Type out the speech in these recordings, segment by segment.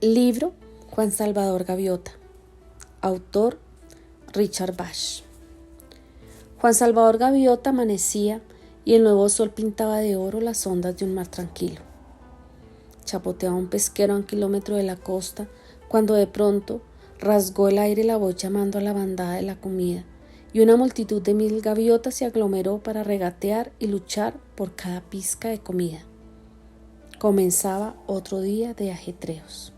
Libro Juan Salvador Gaviota. Autor Richard Bach. Juan Salvador Gaviota amanecía y el nuevo sol pintaba de oro las ondas de un mar tranquilo. Chapoteaba un pesquero a 1 kilómetro de la costa cuando de pronto rasgó el aire la voz llamando a la bandada de la comida y una multitud de 1000 gaviotas se aglomeró para regatear y luchar por cada pizca de comida. Comenzaba otro día de ajetreos.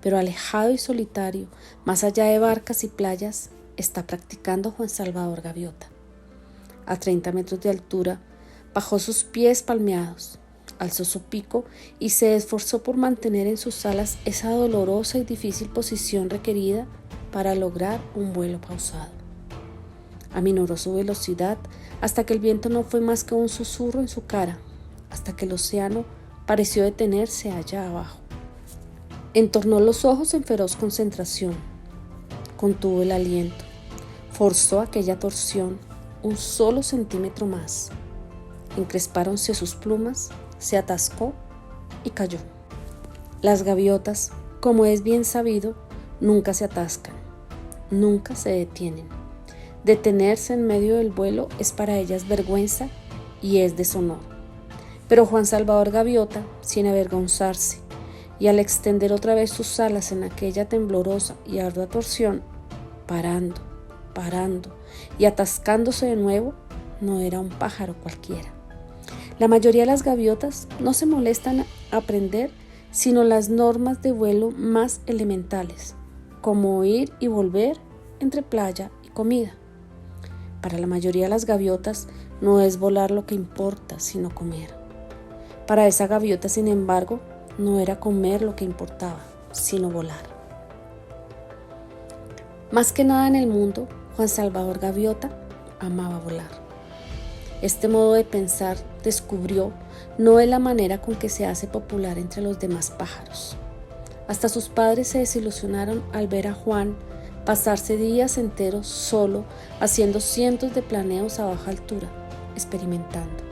Pero alejado y solitario, más allá de barcas y playas, está practicando Juan Salvador Gaviota. A 30 metros de altura, bajó sus pies palmeados, alzó su pico y se esforzó por mantener en sus alas esa dolorosa y difícil posición requerida para lograr un vuelo pausado. Aminoró su velocidad hasta que el viento no fue más que un susurro en su cara, hasta que el océano pareció detenerse allá abajo. Entornó los ojos en feroz concentración, contuvo el aliento, forzó aquella torsión un solo centímetro más. Encrespáronse sus plumas, se atascó y cayó. Las gaviotas, como es bien sabido, nunca se atascan, nunca se detienen. Detenerse en medio del vuelo es para ellas vergüenza y es deshonor. Pero Juan Salvador Gaviota, sin avergonzarse, y al extender otra vez sus alas en aquella temblorosa y ardua torsión, parando y atascándose de nuevo, no era un pájaro cualquiera. La mayoría de las gaviotas no se molestan a aprender sino las normas de vuelo más elementales, como ir y volver entre playa y comida. Para la mayoría de las gaviotas no es volar lo que importa, sino comer. Para esa gaviota, sin embargo, no era comer lo que importaba, sino volar. Más que nada en el mundo, Juan Salvador Gaviota amaba volar. Este modo de pensar descubrió no es la manera con que se hace popular entre los demás pájaros. Hasta sus padres se desilusionaron al ver a Juan pasarse días enteros solo haciendo cientos de planeos a baja altura, experimentando.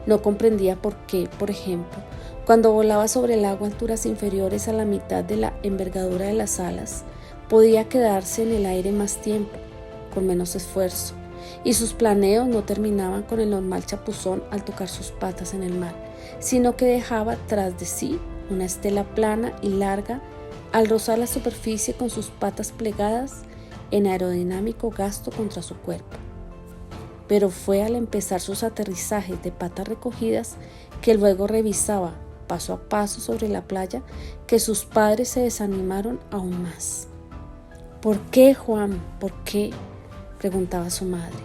No comprendía por qué, por ejemplo, cuando volaba sobre el agua a alturas inferiores a la mitad de la envergadura de las alas, podía quedarse en el aire más tiempo, con menos esfuerzo, y sus planeos no terminaban con el normal chapuzón al tocar sus patas en el mar, sino que dejaba tras de sí una estela plana y larga al rozar la superficie con sus patas plegadas en aerodinámico gasto contra su cuerpo. Pero fue al empezar sus aterrizajes de patas recogidas que luego revisaba paso a paso sobre la playa que sus padres se desanimaron aún más. ¿Por qué, Juan? ¿Por qué?, preguntaba su madre.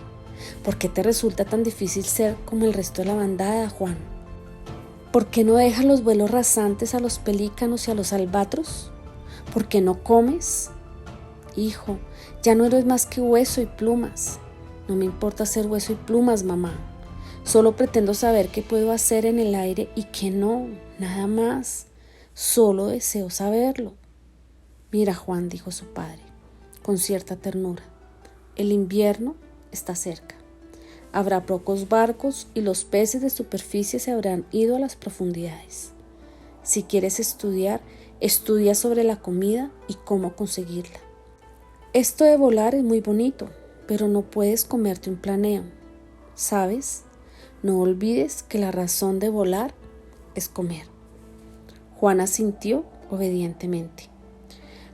¿Por qué te resulta tan difícil ser como el resto de la bandada, Juan? ¿Por qué no dejas los vuelos rasantes a los pelícanos y a los albatros? ¿Por qué no comes? Hijo, ya no eres más que hueso y plumas. No me importa ser hueso y plumas, mamá. Solo pretendo saber qué puedo hacer en el aire y qué no, nada más. Solo deseo saberlo. Mira, Juan, dijo su padre, con cierta ternura, el invierno está cerca. Habrá pocos barcos y los peces de superficie se habrán ido a las profundidades. Si quieres estudiar, estudia sobre la comida y cómo conseguirla. Esto de volar es muy bonito, pero no puedes comerte un planeo. ¿Sabes? No olvides que la razón de volar es comer. Juan asintió obedientemente.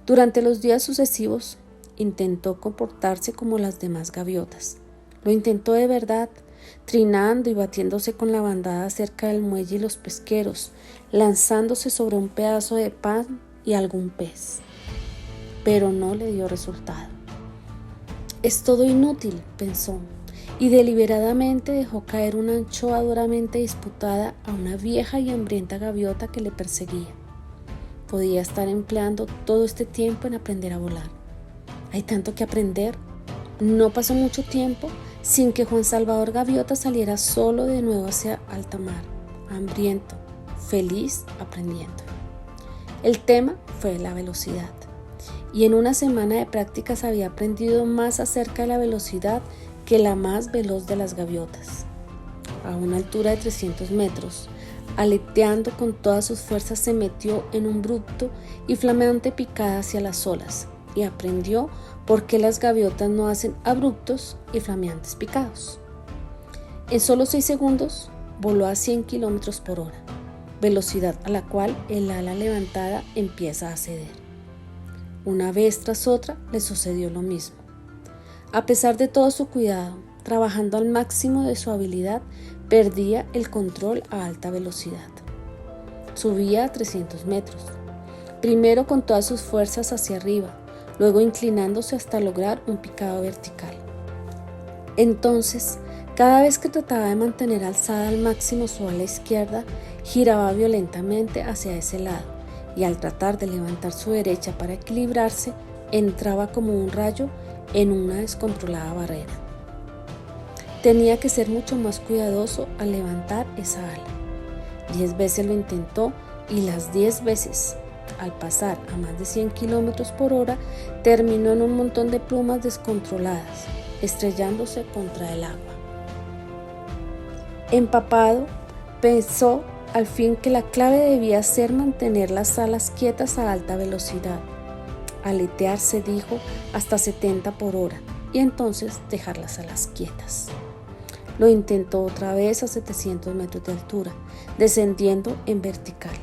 Durante los días sucesivos intentó comportarse como las demás gaviotas. Lo intentó de verdad, trinando y batiéndose con la bandada cerca del muelle y los pesqueros, lanzándose sobre un pedazo de pan y algún pez. Pero no le dio resultado. Es todo inútil, pensó, y deliberadamente dejó caer una anchoa duramente disputada a una vieja y hambrienta gaviota que le perseguía. Podía estar empleando todo este tiempo en aprender a volar. Hay tanto que aprender. No pasó mucho tiempo sin que Juan Salvador Gaviota saliera solo de nuevo hacia alta mar, hambriento, feliz aprendiendo. El tema fue la velocidad. Y en una semana de prácticas había aprendido más acerca de la velocidad que la más veloz de las gaviotas. A una altura de 300 metros, Aleteando con todas sus fuerzas se metió en un abrupto y flameante picada hacia las olas y aprendió por qué las gaviotas no hacen abruptos y flameantes picados. En solo 6 segundos voló a 100 kilómetros por hora, velocidad a la cual el ala levantada empieza a ceder. Una vez tras otra le sucedió lo mismo. A pesar de todo su cuidado, trabajando al máximo de su habilidad, perdía el control a alta velocidad. Subía a 300 metros, primero con todas sus fuerzas hacia arriba, luego inclinándose hasta lograr un picado vertical. Entonces, cada vez que trataba de mantener alzada al máximo su ala izquierda, giraba violentamente hacia ese lado y al tratar de levantar su derecha para equilibrarse, entraba como un rayo en una descontrolada barrera. Tenía que ser mucho más cuidadoso al levantar esa ala. 10 veces lo intentó y las 10 veces, al pasar a más de 100 kilómetros por hora, terminó en un montón de plumas descontroladas, estrellándose contra el agua. Empapado, pensó al fin que la clave debía ser mantener las alas quietas a alta velocidad. Aletear, se dijo, hasta 70 por hora y entonces dejar las alas quietas. Lo intentó otra vez a 700 metros de altura, descendiendo en vertical,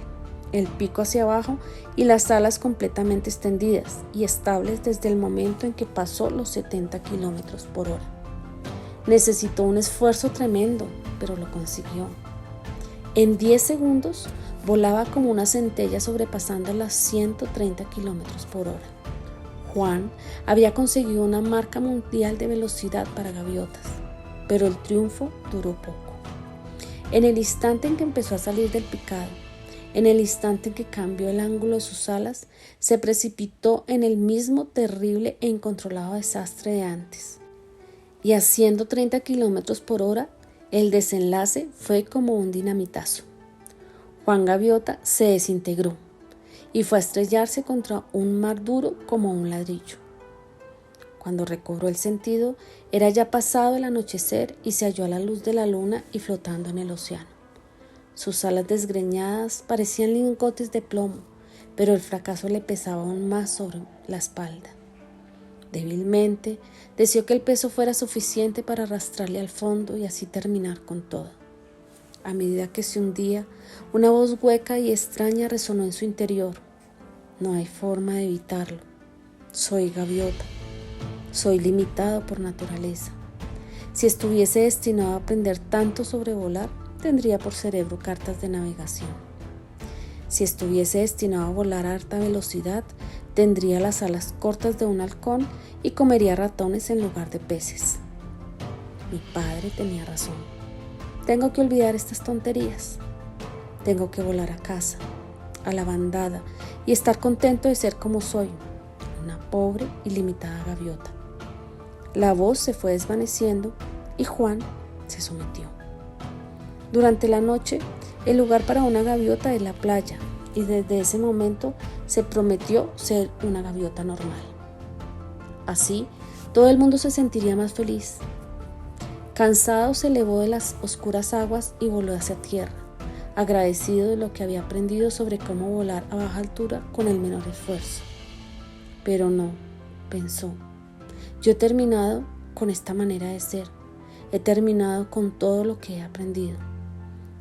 el pico hacia abajo y las alas completamente extendidas y estables desde el momento en que pasó los 70 kilómetros por hora. Necesitó un esfuerzo tremendo, pero lo consiguió. En 10 segundos volaba como una centella sobrepasando las 130 kilómetros por hora. Juan había conseguido una marca mundial de velocidad para gaviotas, pero el triunfo duró poco. En el instante en que empezó a salir del picado, en el instante en que cambió el ángulo de sus alas, se precipitó en el mismo terrible e incontrolado desastre de antes. Y a 130 kilómetros por hora, el desenlace fue como un dinamitazo. Juan Gaviota se desintegró y fue a estrellarse contra un mar duro como un ladrillo. Cuando recobró el sentido, era ya pasado el anochecer y se halló a la luz de la luna y flotando en el océano. Sus alas desgreñadas parecían lingotes de plomo, pero el fracaso le pesaba aún más sobre la espalda. Débilmente, deseó que el peso fuera suficiente para arrastrarle al fondo y así terminar con todo. A medida que se hundía, una voz hueca y extraña resonó en su interior. No hay forma de evitarlo. Soy gaviota. Soy limitado por naturaleza. Si estuviese destinado a aprender tanto sobre volar, tendría por cerebro cartas de navegación. Si estuviese destinado a volar a alta velocidad, tendría las alas cortas de un halcón y comería ratones en lugar de peces. Mi padre tenía razón. Tengo que olvidar estas tonterías. Tengo que volar a casa, a la bandada, y estar contento de ser como soy, una pobre y limitada gaviota. La voz se fue desvaneciendo y Juan se sometió. Durante la noche, el lugar para una gaviota es la playa, y desde ese momento se prometió ser una gaviota normal. Así, todo el mundo se sentiría más feliz. Cansado, se elevó de las oscuras aguas y voló hacia tierra, agradecido de lo que había aprendido sobre cómo volar a baja altura con el menor esfuerzo. Pero no, pensó, yo he terminado con esta manera de ser, he terminado con todo lo que he aprendido.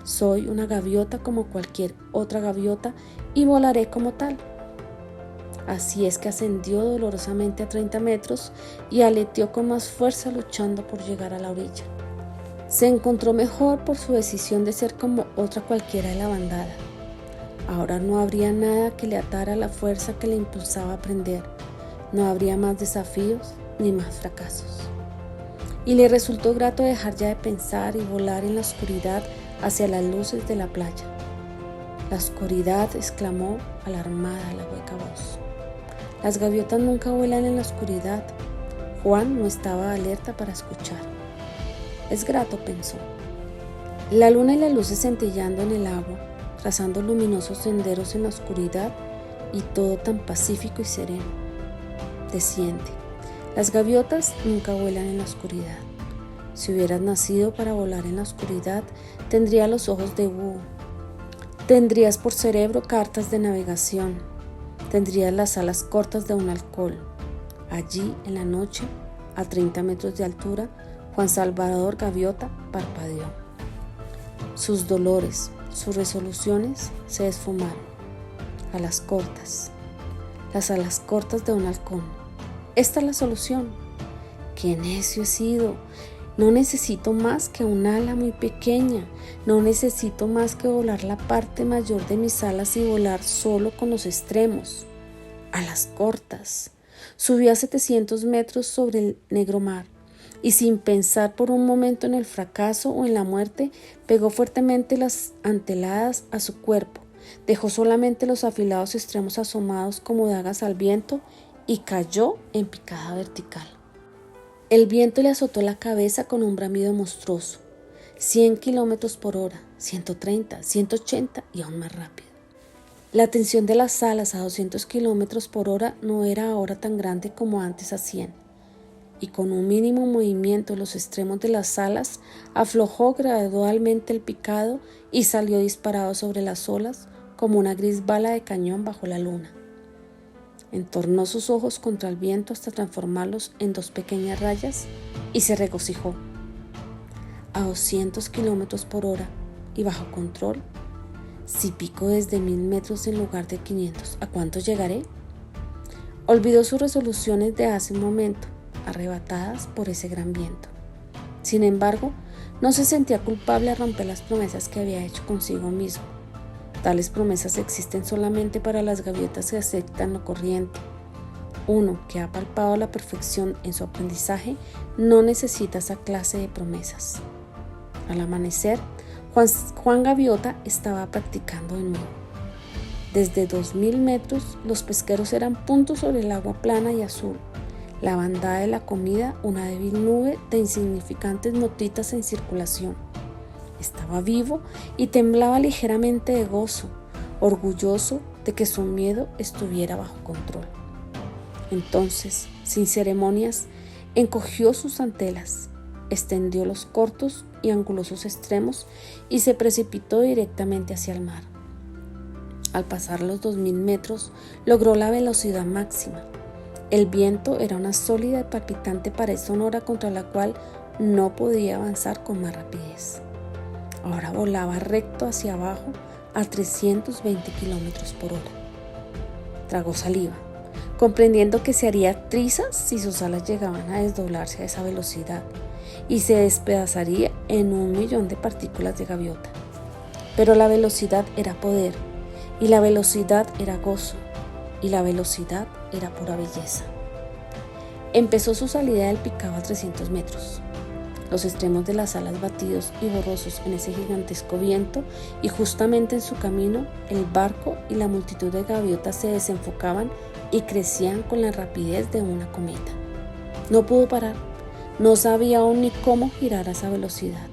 Soy una gaviota como cualquier otra gaviota y volaré como tal. Así es que ascendió dolorosamente a 30 metros y aleteó con más fuerza luchando por llegar a la orilla. Se encontró mejor por su decisión de ser como otra cualquiera de la bandada. Ahora no habría nada que le atara a la fuerza que le impulsaba a aprender. No habría más desafíos ni más fracasos. Y le resultó grato dejar ya de pensar y volar en la oscuridad hacia las luces de la playa. La oscuridad, exclamó alarmada la hueca voz. Las gaviotas nunca vuelan en la oscuridad. Juan no estaba alerta para escuchar. Es grato, pensó. La luna y las luces centellando en el agua, trazando luminosos senderos en la oscuridad y todo tan pacífico y sereno. Desciende. Las gaviotas nunca vuelan en la oscuridad. Si hubieras nacido para volar en la oscuridad, tendría los ojos de búho. Tendrías por cerebro cartas de navegación, tendrías las alas cortas de un halcón. Allí, en la noche, a 30 metros de altura, Juan Salvador Gaviota parpadeó. Sus dolores, sus resoluciones se esfumaron. Alas cortas, las alas cortas de un halcón. Esta es la solución. ¡Qué necio he sido! No necesito más que un ala muy pequeña, no necesito más que volar la parte mayor de mis alas y volar solo con los extremos. Alas cortas. Subí a 700 metros sobre el negro mar y sin pensar por un momento en el fracaso o en la muerte, pegó fuertemente las anteladas a su cuerpo, dejó solamente los afilados extremos asomados como dagas al viento y cayó en picada vertical. El viento le azotó la cabeza con un bramido monstruoso, 100 kilómetros por hora, 130, 180 y aún más rápido. La tensión de las alas a 200 kilómetros por hora no era ahora tan grande como antes a 100, y con un mínimo movimiento de los extremos de las alas aflojó gradualmente el picado y salió disparado sobre las olas como una gris bala de cañón bajo la luna. Entornó sus ojos contra el viento hasta transformarlos en dos pequeñas rayas y se regocijó. A 200 kilómetros por hora y bajo control, si pico desde 1000 metros en lugar de 500, ¿a cuánto llegaré? Olvidó sus resoluciones de hace un momento, arrebatadas por ese gran viento. Sin embargo, no se sentía culpable al romper las promesas que había hecho consigo mismo. Tales promesas existen solamente para las gaviotas que aceptan lo corriente. Uno que ha palpado la perfección en su aprendizaje no necesita esa clase de promesas. Al amanecer, Juan Gaviota estaba practicando de nuevo. Desde 2000 metros, los pesqueros eran puntos sobre el agua plana y azul. La bandada de la comida, una débil nube de insignificantes motitas en circulación. Estaba vivo y temblaba ligeramente de gozo, orgulloso de que su miedo estuviera bajo control. Entonces, sin ceremonias, encogió sus antelas, extendió los cortos y angulosos extremos y se precipitó directamente hacia el mar. Al pasar los 2000 metros, logró la velocidad máxima. El viento era una sólida y palpitante pared sonora contra la cual no podía avanzar con más rapidez. Ahora volaba recto hacia abajo a 320 kilómetros por hora. Tragó saliva, comprendiendo que se haría trizas si sus alas llegaban a desdoblarse a esa velocidad y se despedazaría en 1.000.000 de partículas de gaviota. Pero la velocidad era poder, y la velocidad era gozo, y la velocidad era pura belleza. Empezó su salida del picado a 300 metros. Los extremos de las alas batidos y borrosos en ese gigantesco viento, y justamente en su camino, el barco y la multitud de gaviotas se desenfocaban y crecían con la rapidez de una cometa. No pudo parar, no sabía aún ni cómo girar a esa velocidad.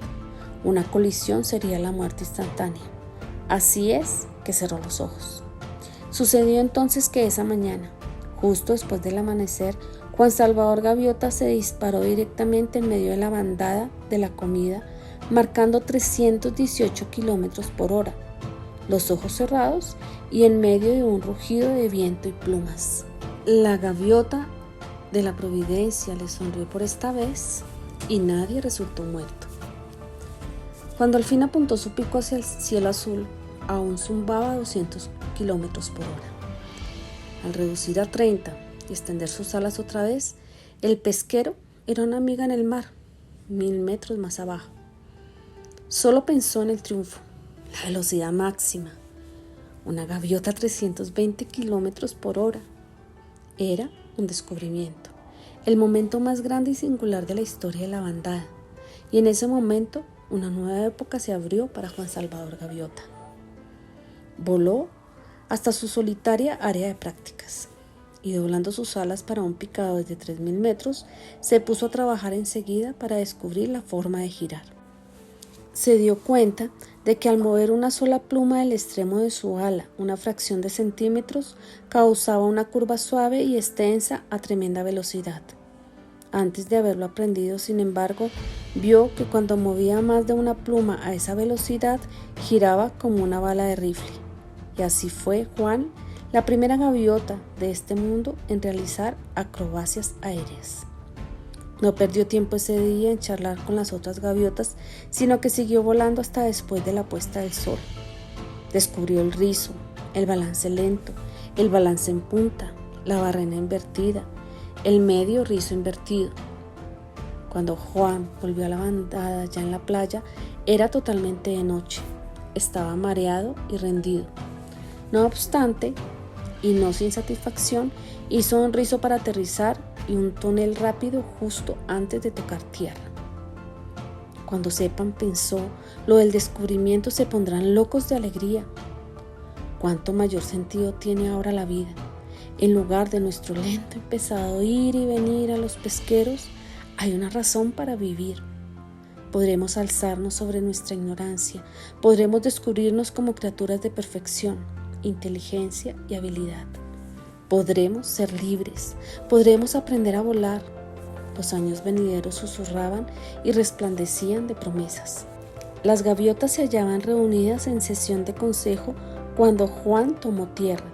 Una colisión sería la muerte instantánea. Así es que cerró los ojos. Sucedió entonces que esa mañana, justo después del amanecer, Juan Salvador Gaviota se disparó directamente en medio de la bandada de la comida, marcando 318 kilómetros por hora, los ojos cerrados y en medio de un rugido de viento y plumas. La gaviota de la Providencia le sonrió por esta vez y nadie resultó muerto. Cuando al fin apuntó su pico hacia el cielo azul, aún zumbaba a 200 kilómetros por hora. Al reducir a 30 y extender sus alas otra vez, el pesquero era una amiga en el mar, 1000 metros más abajo. Solo pensó en el triunfo, la velocidad máxima, una gaviota a 320 kilómetros por hora. Era un descubrimiento, el momento más grande y singular de la historia de la bandada, y en ese momento una nueva época se abrió para Juan Salvador Gaviota. Voló hasta su solitaria área de prácticas y doblando sus alas para un picado desde 3000 metros, se puso a trabajar enseguida para descubrir la forma de girar. Se dio cuenta de que al mover una sola pluma del extremo de su ala, una fracción de centímetros, causaba una curva suave y extensa a tremenda velocidad. Antes de haberlo aprendido, sin embargo, vio que cuando movía más de una pluma a esa velocidad, giraba como una bala de rifle. Y así fue Juan la primera gaviota de este mundo en realizar acrobacias aéreas. No perdió tiempo ese día en charlar con las otras gaviotas, sino que siguió volando hasta después de la puesta del sol. Descubrió el rizo, el balance lento, el balance en punta, la barrena invertida, el medio rizo invertido. Cuando Juan volvió a la bandada ya en la playa, era totalmente de noche. Estaba mareado y rendido. No obstante, y no sin satisfacción, hizo un rizo para aterrizar y un tonel rápido justo antes de tocar tierra. Cuando sepan, pensó, lo del descubrimiento, se pondrán locos de alegría. ¿Cuánto mayor sentido tiene ahora la vida? En lugar de nuestro lento y pesado ir y venir a los pesqueros, hay una razón para vivir. Podremos alzarnos sobre nuestra ignorancia, podremos descubrirnos como criaturas de perfección, inteligencia y habilidad. Podremos ser libres, podremos aprender a volar. Los años venideros susurraban y resplandecían de promesas. Las gaviotas se hallaban reunidas en sesión de consejo cuando Juan tomó tierra,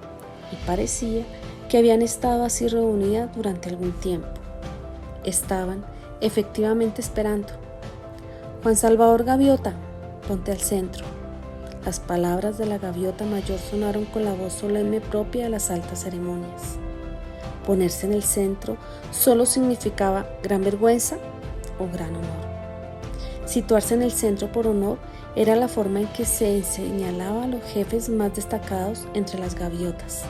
y parecía que habían estado así reunidas durante algún tiempo. Estaban efectivamente esperando. Juan Salvador Gaviota, ponte al centro. Las palabras de la gaviota mayor sonaron con la voz solemne propia de las altas ceremonias. Ponerse en el centro solo significaba gran vergüenza o gran honor. Situarse en el centro por honor era la forma en que se señalaba a los jefes más destacados entre las gaviotas.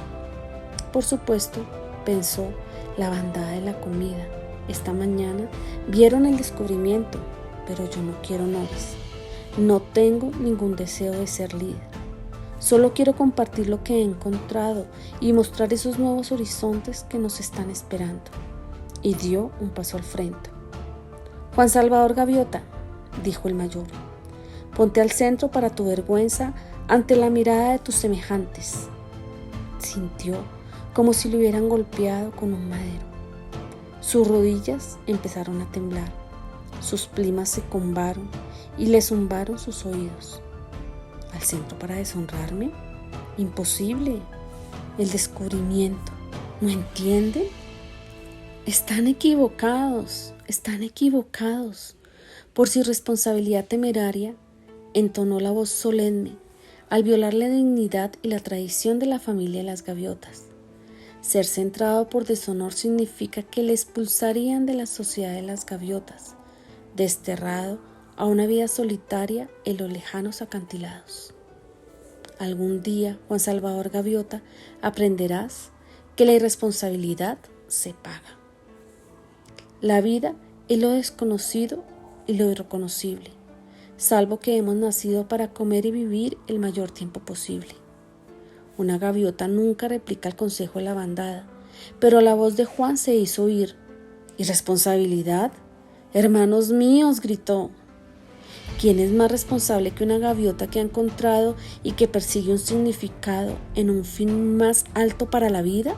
Por supuesto, pensó, la bandada de la comida. Esta mañana vieron el descubrimiento, pero yo no quiero honores. No tengo ningún deseo de ser líder. Solo quiero compartir lo que he encontrado y mostrar esos nuevos horizontes que nos están esperando. Y dio un paso al frente. Juan Salvador Gaviota, dijo el mayor, ponte al centro para tu vergüenza ante la mirada de tus semejantes. Sintió como si lo hubieran golpeado con un madero. Sus rodillas empezaron a temblar, sus plumas se combaron y le zumbaron sus oídos. ¿Al centro para deshonrarme? Imposible. El descubrimiento. ¿No entienden? Están equivocados. Por su irresponsabilidad temeraria, entonó la voz solemne al violar la dignidad y la tradición de la familia de las gaviotas. Ser centrado por deshonor significa que le expulsarían de la sociedad de las gaviotas, desterrado a una vida solitaria en los lejanos acantilados. Algún día, Juan Salvador Gaviota, aprenderás que la irresponsabilidad se paga. La vida es lo desconocido y lo irreconocible, salvo que hemos nacido para comer y vivir el mayor tiempo posible. Una gaviota nunca replica el consejo de la bandada, pero la voz de Juan se hizo oír. ¿Irresponsabilidad? Hermanos míos, gritó. ¿Quién es más responsable que una gaviota que ha encontrado y que persigue un significado en un fin más alto para la vida?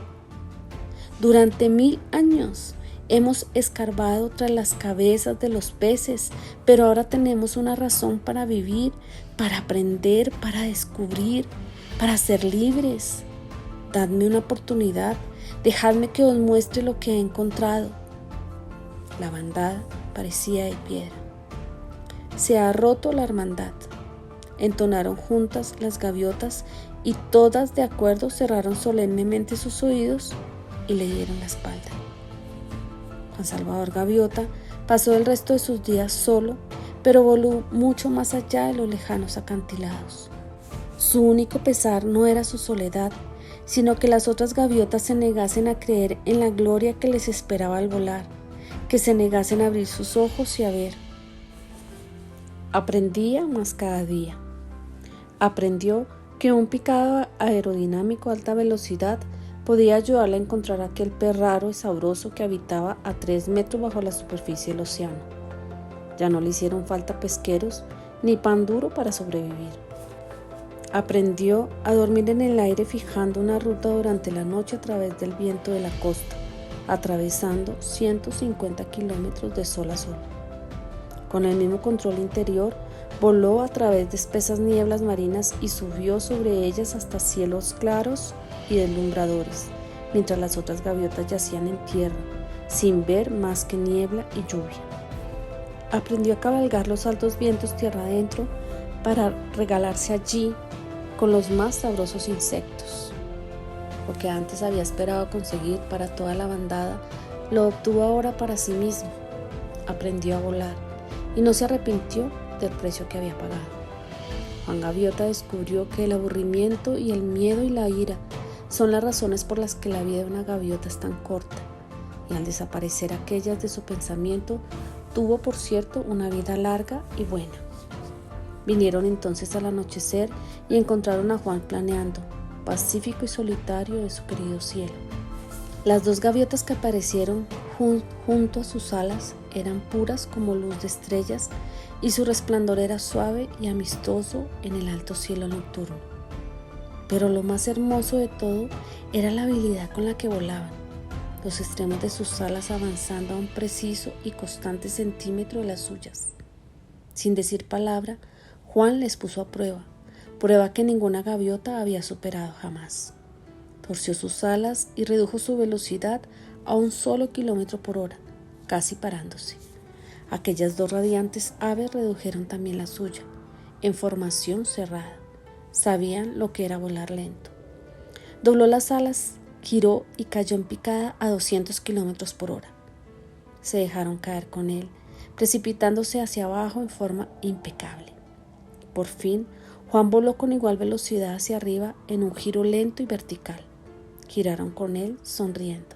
Durante 1000 años hemos escarbado tras las cabezas de los peces, pero ahora tenemos una razón para vivir, para aprender, para descubrir, para ser libres. Dadme una oportunidad, dejadme que os muestre lo que he encontrado. La bandada parecía de piedra. Se ha roto la hermandad, entonaron juntas las gaviotas y todas de acuerdo cerraron solemnemente sus oídos y le dieron la espalda. Juan Salvador Gaviota pasó el resto de sus días solo, pero voló mucho más allá de los lejanos acantilados. Su único pesar no era su soledad, sino que las otras gaviotas se negasen a creer en la gloria que les esperaba al volar, que se negasen a abrir sus ojos y a ver. Aprendía más cada día. Aprendió que un picado aerodinámico a alta velocidad podía ayudarle a encontrar aquel pez raro y sabroso que habitaba a 3 metros bajo la superficie del océano. Ya no le hicieron falta pesqueros ni pan duro para sobrevivir. Aprendió a dormir en el aire fijando una ruta durante la noche a través del viento de la costa. atravesando 150 kilómetros de sol a sol. Con el mismo control interior, voló a través de espesas nieblas marinas y subió sobre ellas hasta cielos claros y deslumbradores, mientras las otras gaviotas yacían en tierra, sin ver más que niebla y lluvia. Aprendió a cabalgar los altos vientos tierra adentro para regalarse allí con los más sabrosos insectos. Lo que antes había esperado conseguir para toda la bandada, lo obtuvo ahora para sí mismo. Aprendió a volar y no se arrepintió del precio que había pagado. Juan Gaviota descubrió que el aburrimiento y el miedo y la ira son las razones por las que la vida de una gaviota es tan corta, y al desaparecer aquellas de su pensamiento, tuvo, por cierto, una vida larga y buena. Vinieron entonces al anochecer y encontraron a Juan planeando, pacífico y solitario, de su querido cielo. Las dos gaviotas que aparecieron junto a sus alas eran puras como luz de estrellas y su resplandor era suave y amistoso en el alto cielo nocturno. Pero lo más hermoso de todo era la habilidad con la que volaban, los extremos de sus alas avanzando a un preciso y constante centímetro de las suyas. Sin decir palabra, Juan les puso a prueba que ninguna gaviota había superado jamás. Torció sus alas y redujo su velocidad a 1 solo kilómetro por hora, casi parándose. Aquellas dos radiantes aves redujeron también la suya, en formación cerrada. Sabían lo que era volar lento. Dobló las alas, giró y cayó en picada a 200 kilómetros por hora. Se dejaron caer con él, precipitándose hacia abajo en forma impecable. Por fin, Juan voló con igual velocidad hacia arriba en un giro lento y vertical. Giraron con él sonriendo.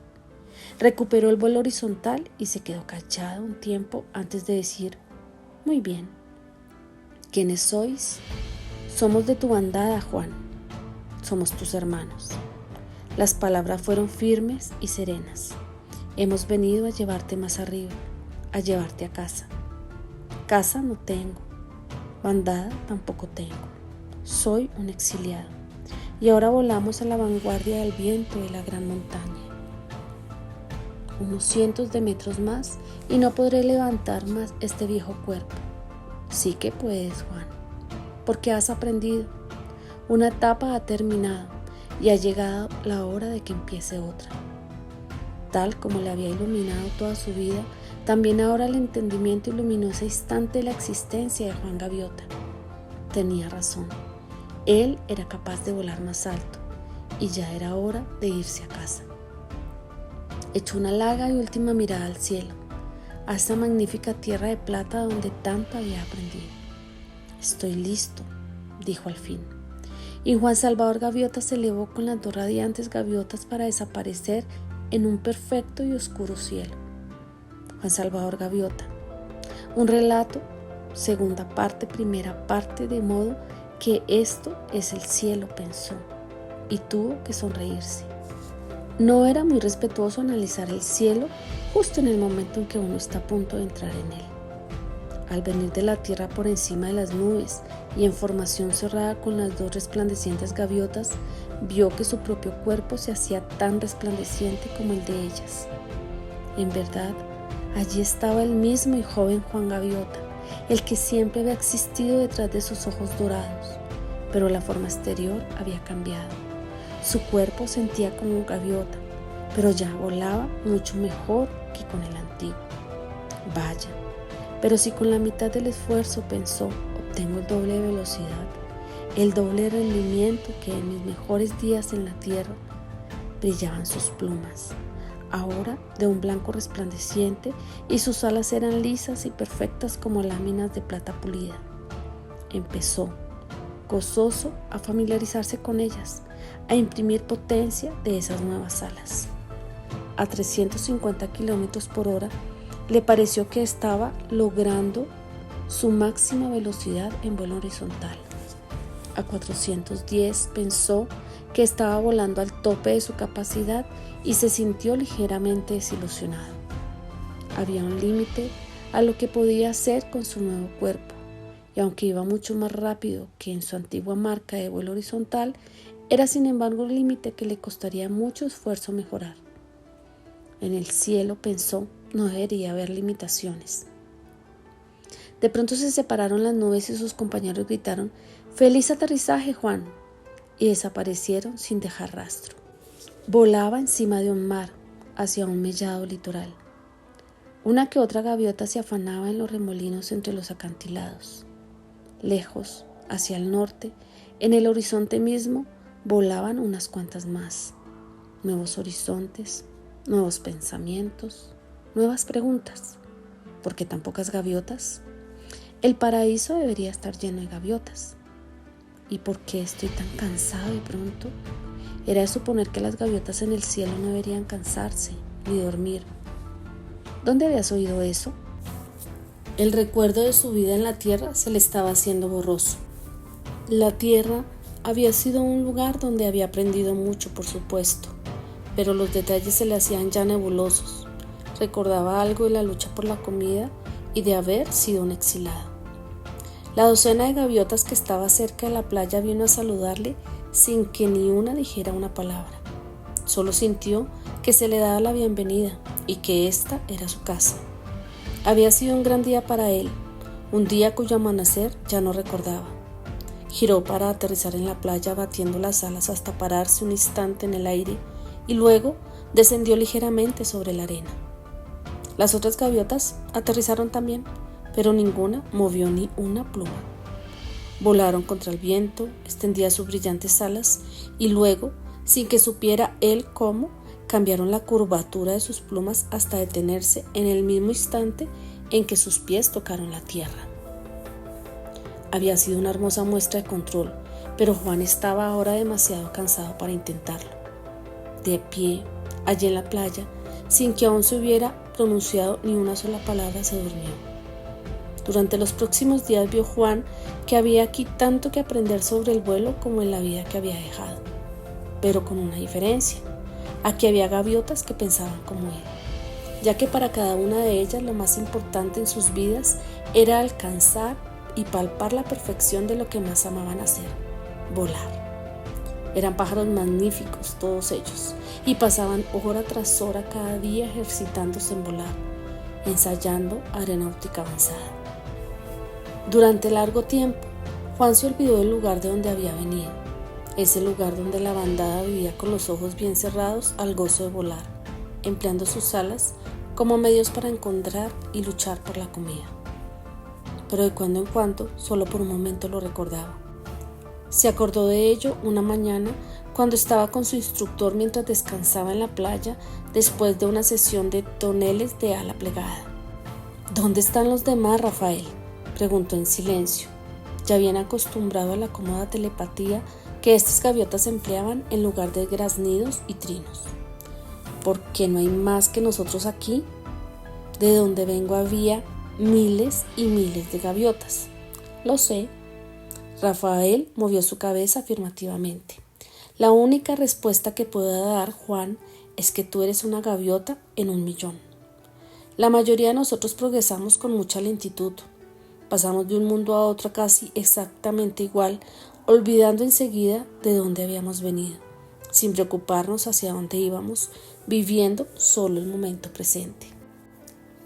Recuperó el vuelo horizontal y se quedó callado un tiempo antes de decir: «Muy bien. ¿Quiénes sois?» «Somos de tu bandada, Juan. Somos tus hermanos». Las palabras fueron firmes y serenas. «Hemos venido a llevarte más arriba, a llevarte a casa». «Casa no tengo. Bandada tampoco tengo. Soy un exiliado. Y ahora volamos a la vanguardia del viento de la gran montaña. Unos cientos de metros más y no podré levantar más este viejo cuerpo». «Sí que puedes, Juan, porque has aprendido. Una etapa ha terminado y ha llegado la hora de que empiece otra». Tal como le había iluminado toda su vida, también ahora el entendimiento iluminó ese instante de la existencia de Juan Gaviota. Tenía razón. Él era capaz de volar más alto y ya era hora de irse a casa. Echó una larga y última mirada al cielo, a esa magnífica tierra de plata donde tanto había aprendido. «Estoy listo», dijo al fin. Y Juan Salvador Gaviota se elevó con las dos radiantes gaviotas para desaparecer en un perfecto y oscuro cielo. Juan Salvador Gaviota. Un relato, segunda parte, primera parte, de modo que esto es el cielo, pensó, y tuvo que sonreírse. No era muy respetuoso analizar el cielo justo en el momento en que uno está a punto de entrar en él. Al venir de la tierra por encima de las nubes y en formación cerrada con las dos resplandecientes gaviotas, vio que su propio cuerpo se hacía tan resplandeciente como el de ellas. En verdad, allí estaba el mismo y joven Juan Gaviota, el que siempre había existido detrás de sus ojos dorados, pero la forma exterior había cambiado. Su cuerpo sentía como gaviota, pero ya volaba mucho mejor que con el antiguo. Vaya, pero si con la mitad del esfuerzo, pensó, obtengo el doble de velocidad, el doble de rendimiento que en mis mejores días en la tierra, brillaban sus plumas, ahora de un blanco resplandeciente, y sus alas eran lisas y perfectas como láminas de plata pulida. Empezó, gozoso, a familiarizarse con ellas, a imprimir potencia de esas nuevas alas. A 350 kilómetros por hora, le pareció que estaba logrando su máxima velocidad en vuelo horizontal. A 410 pensó que estaba volando al tope de su capacidad y se sintió ligeramente desilusionado. Había un límite a lo que podía hacer con su nuevo cuerpo, y aunque iba mucho más rápido que en su antigua marca de vuelo horizontal, era sin embargo un límite que le costaría mucho esfuerzo mejorar. En el cielo, pensó, no debería haber limitaciones. De pronto se separaron las nubes y sus compañeros gritaron: «¡Feliz aterrizaje, Juan!», y desaparecieron sin dejar rastro. Volaba encima de un mar, hacia un mellado litoral. Una que otra gaviota se afanaba en los remolinos entre los acantilados. Lejos, hacia el norte, en el horizonte mismo, volaban unas cuantas más. Nuevos horizontes, nuevos pensamientos, nuevas preguntas. ¿Por qué tan pocas gaviotas? El paraíso debería estar lleno de gaviotas. ¿Y por qué estoy tan cansado de pronto? Era de suponer que las gaviotas en el cielo no deberían cansarse ni dormir. ¿Dónde habías oído eso? El recuerdo de su vida en la tierra se le estaba haciendo borroso. La tierra había sido un lugar donde había aprendido mucho, por supuesto, pero los detalles se le hacían ya nebulosos. Recordaba algo de la lucha por la comida y de haber sido un exilado. La docena de gaviotas que estaba cerca de la playa vino a saludarle sin que ni una dijera una palabra. Solo sintió que se le daba la bienvenida y que esta era su casa. Había sido un gran día para él, un día cuyo amanecer ya no recordaba. Giró para aterrizar en la playa batiendo las alas hasta pararse un instante en el aire y luego descendió ligeramente sobre la arena. Las otras gaviotas aterrizaron también, pero ninguna movió ni una pluma. Volaron contra el viento, extendía sus brillantes alas y luego, sin que supiera él cómo, cambiaron la curvatura de sus plumas hasta detenerse en el mismo instante en que sus pies tocaron la tierra. Había sido una hermosa muestra de control, pero Juan estaba ahora demasiado cansado para intentarlo. De pie, allí en la playa, sin que aún se hubiera pronunciado ni una sola palabra, se durmió. Durante los próximos días vio Juan que había aquí tanto que aprender sobre el vuelo como en la vida que había dejado, pero con una diferencia. Aquí había gaviotas que pensaban como él, ya que para cada una de ellas lo más importante en sus vidas era alcanzar y palpar la perfección de lo que más amaban hacer: volar. Eran pájaros magníficos todos ellos, y pasaban hora tras hora cada día ejercitándose en volar, ensayando aeronáutica avanzada. Durante largo tiempo, Juan se olvidó del lugar de donde había venido, ese lugar donde la bandada vivía con los ojos bien cerrados al gozo de volar, empleando sus alas como medios para encontrar y luchar por la comida. Pero de cuando en cuando, solo por un momento lo recordaba. Se acordó de ello una mañana cuando estaba con su instructor mientras descansaba en la playa después de una sesión de toneles de ala plegada. «¿Dónde están los demás, Rafael?», preguntó en silencio, ya bien acostumbrado a la cómoda telepatía que estas gaviotas empleaban en lugar de graznidos y trinos. «¿Por qué no hay más que nosotros aquí? De donde vengo había miles y miles de gaviotas». «Lo sé». Rafael movió su cabeza afirmativamente. «La única respuesta que puedo dar, Juan, es que tú eres una gaviota en 1.000.000. La mayoría de nosotros progresamos con mucha lentitud. Pasamos de un mundo a otro casi exactamente igual, olvidando enseguida de dónde habíamos venido, sin preocuparnos hacia dónde íbamos, viviendo solo el momento presente.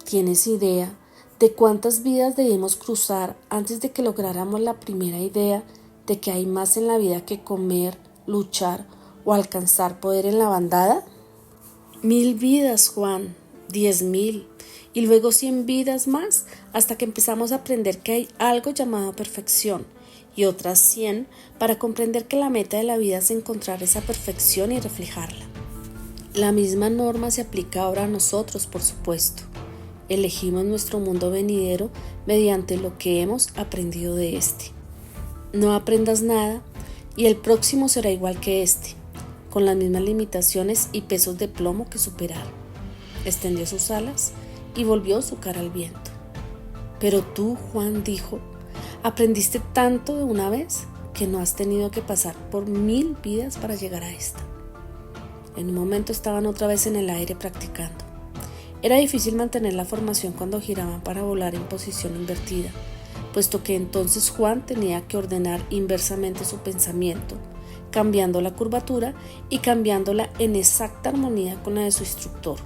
¿Tienes idea de cuántas vidas debimos cruzar antes de que lográramos la primera idea de que hay más en la vida que comer, luchar o alcanzar poder en la bandada? 1.000 vidas, Juan, 10.000, y luego 100 vidas más hasta que empezamos a aprender que hay algo llamado perfección, y otras 100 para comprender que la meta de la vida es encontrar esa perfección y reflejarla. La misma norma se aplica ahora a nosotros, por supuesto. Elegimos nuestro mundo venidero mediante lo que hemos aprendido de este. No aprendas nada y el próximo será igual que este, con las mismas limitaciones y pesos de plomo que superar. Extendió sus alas y volvió su cara al viento. Pero tú, Juan, dijo, aprendiste tanto de una vez que no has tenido que pasar por 1.000 vidas para llegar a esta. En un momento estaban otra vez en el aire practicando. Era difícil mantener la formación cuando giraban para volar en posición invertida, puesto que entonces Juan tenía que ordenar inversamente su pensamiento, cambiando la curvatura y cambiándola en exacta armonía con la de su instructor.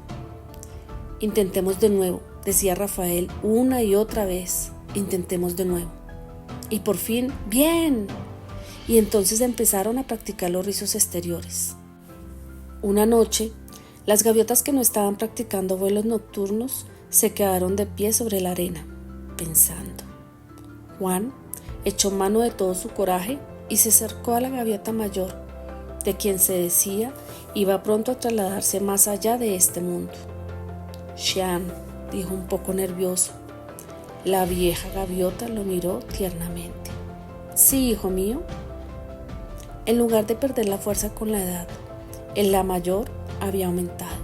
Intentemos de nuevo, decía Rafael una y otra vez. Intentemos de nuevo. Y por fin, ¡bien! Y entonces empezaron a practicar los rizos exteriores. Una noche, las gaviotas que no estaban practicando vuelos nocturnos se quedaron de pie sobre la arena, pensando. Juan echó mano de todo su coraje y se acercó a la gaviota mayor, de quien se decía iba pronto a trasladarse más allá de este mundo. Xian, dijo un poco nervioso. La vieja gaviota lo miró tiernamente. Sí, hijo mío. En lugar de perder la fuerza con la edad, la mayor había aumentado.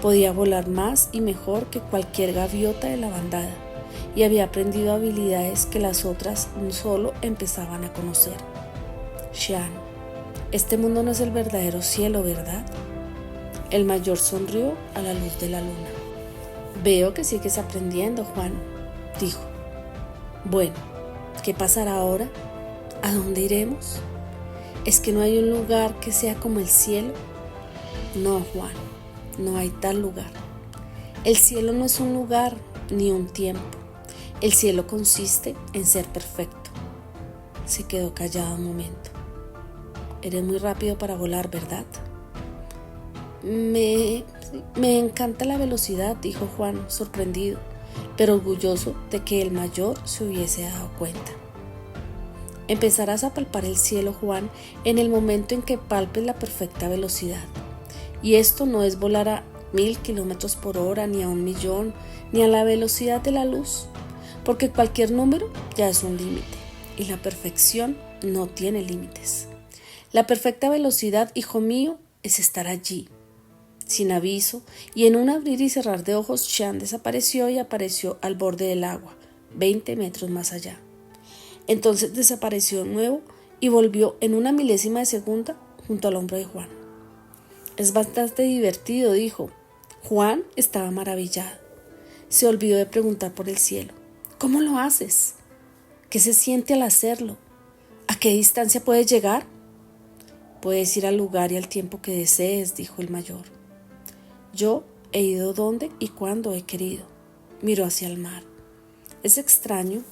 Podía volar más y mejor que cualquier gaviota de la bandada y había aprendido habilidades que las otras solo empezaban a conocer. Xian, este mundo no es el verdadero cielo, ¿verdad? El mayor sonrió a la luz de la luna. Veo que sigues aprendiendo, Juan, dijo. Bueno, ¿qué pasará ahora? ¿A dónde iremos? ¿Es que no hay un lugar que sea como el cielo? No, Juan, no hay tal lugar. El cielo no es un lugar ni un tiempo. El cielo consiste en ser perfecto. Se quedó callado un momento. Eres muy rápido para volar, ¿verdad? Me encanta la velocidad, dijo Juan, sorprendido, pero orgulloso de que el mayor se hubiese dado cuenta. Empezarás a palpar el cielo, Juan, en el momento en que palpes la perfecta velocidad. Y esto no es volar a 1000 kilómetros por hora, ni a 1.000.000, ni a la velocidad de la luz, porque cualquier número ya es un límite, y la perfección no tiene límites. La perfecta velocidad, hijo mío, es estar allí, sin aviso, y en un abrir y cerrar de ojos, Xian desapareció y apareció al borde del agua, 20 metros más allá. Entonces desapareció de nuevo y volvió en una milésima de segunda junto al hombro de Juan. Es bastante divertido, dijo. Juan estaba maravillado. Se olvidó de preguntar por el cielo. ¿Cómo lo haces? ¿Qué se siente al hacerlo? ¿A qué distancia puedes llegar? Puedes ir al lugar y al tiempo que desees, dijo el mayor. Yo he ido donde y cuando he querido. Miró hacia el mar. Es extraño.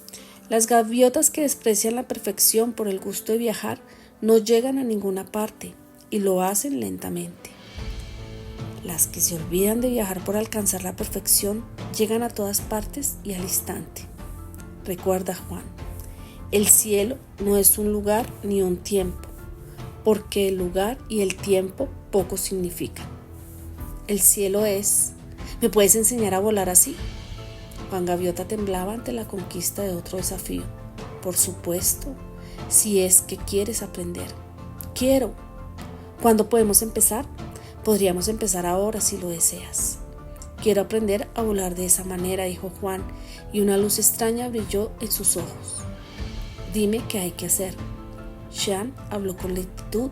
Las gaviotas que desprecian la perfección por el gusto de viajar no llegan a ninguna parte y lo hacen lentamente. Las que se olvidan de viajar por alcanzar la perfección llegan a todas partes y al instante. Recuerda, Juan, el cielo no es un lugar ni un tiempo, porque el lugar y el tiempo poco significan. El cielo es... ¿Me puedes enseñar a volar así? Juan Gaviota temblaba ante la conquista de otro desafío. Por supuesto, si es que quieres aprender. Quiero. ¿Cuándo podemos empezar? Podríamos empezar ahora si lo deseas. Quiero aprender a volar de esa manera, dijo Juan, y una luz extraña brilló en sus ojos. Dime qué hay que hacer. Xian habló con lentitud,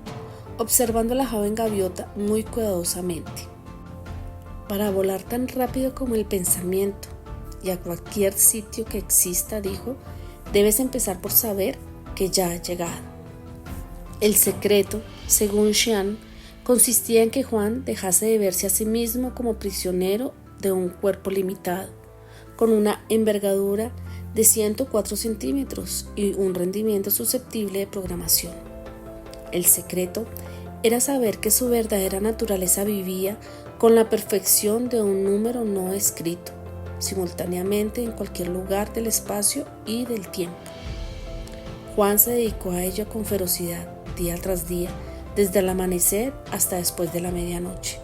observando a la joven gaviota muy cuidadosamente. Para volar tan rápido como el pensamiento y a cualquier sitio que exista, dijo, debes empezar por saber que ya ha llegado. El secreto, según Xian, consistía en que Juan dejase de verse a sí mismo como prisionero de un cuerpo limitado, con una envergadura de 104 centímetros y un rendimiento susceptible de programación. El secreto era saber que su verdadera naturaleza vivía con la perfección de un número no escrito, simultáneamente en cualquier lugar del espacio y del tiempo. Juan se dedicó a ello con ferocidad, día tras día, desde el amanecer hasta después de la medianoche.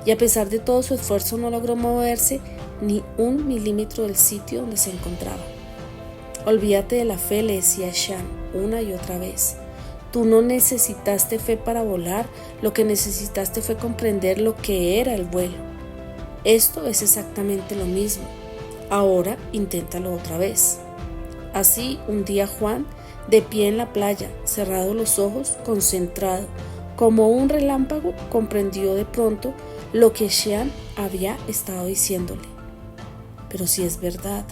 Y a pesar de todo su esfuerzo no logró moverse ni 1 milímetro del sitio donde se encontraba. Olvídate de la fe, le decía Xian una y otra vez. Tú no necesitaste fe para volar, lo que necesitaste fue comprender lo que era el vuelo. Esto es exactamente lo mismo. Ahora inténtalo otra vez. Así, un día Juan, de pie en la playa, cerrado los ojos, concentrado, como un relámpago, comprendió de pronto lo que Xian había estado diciéndole. Pero si es verdad,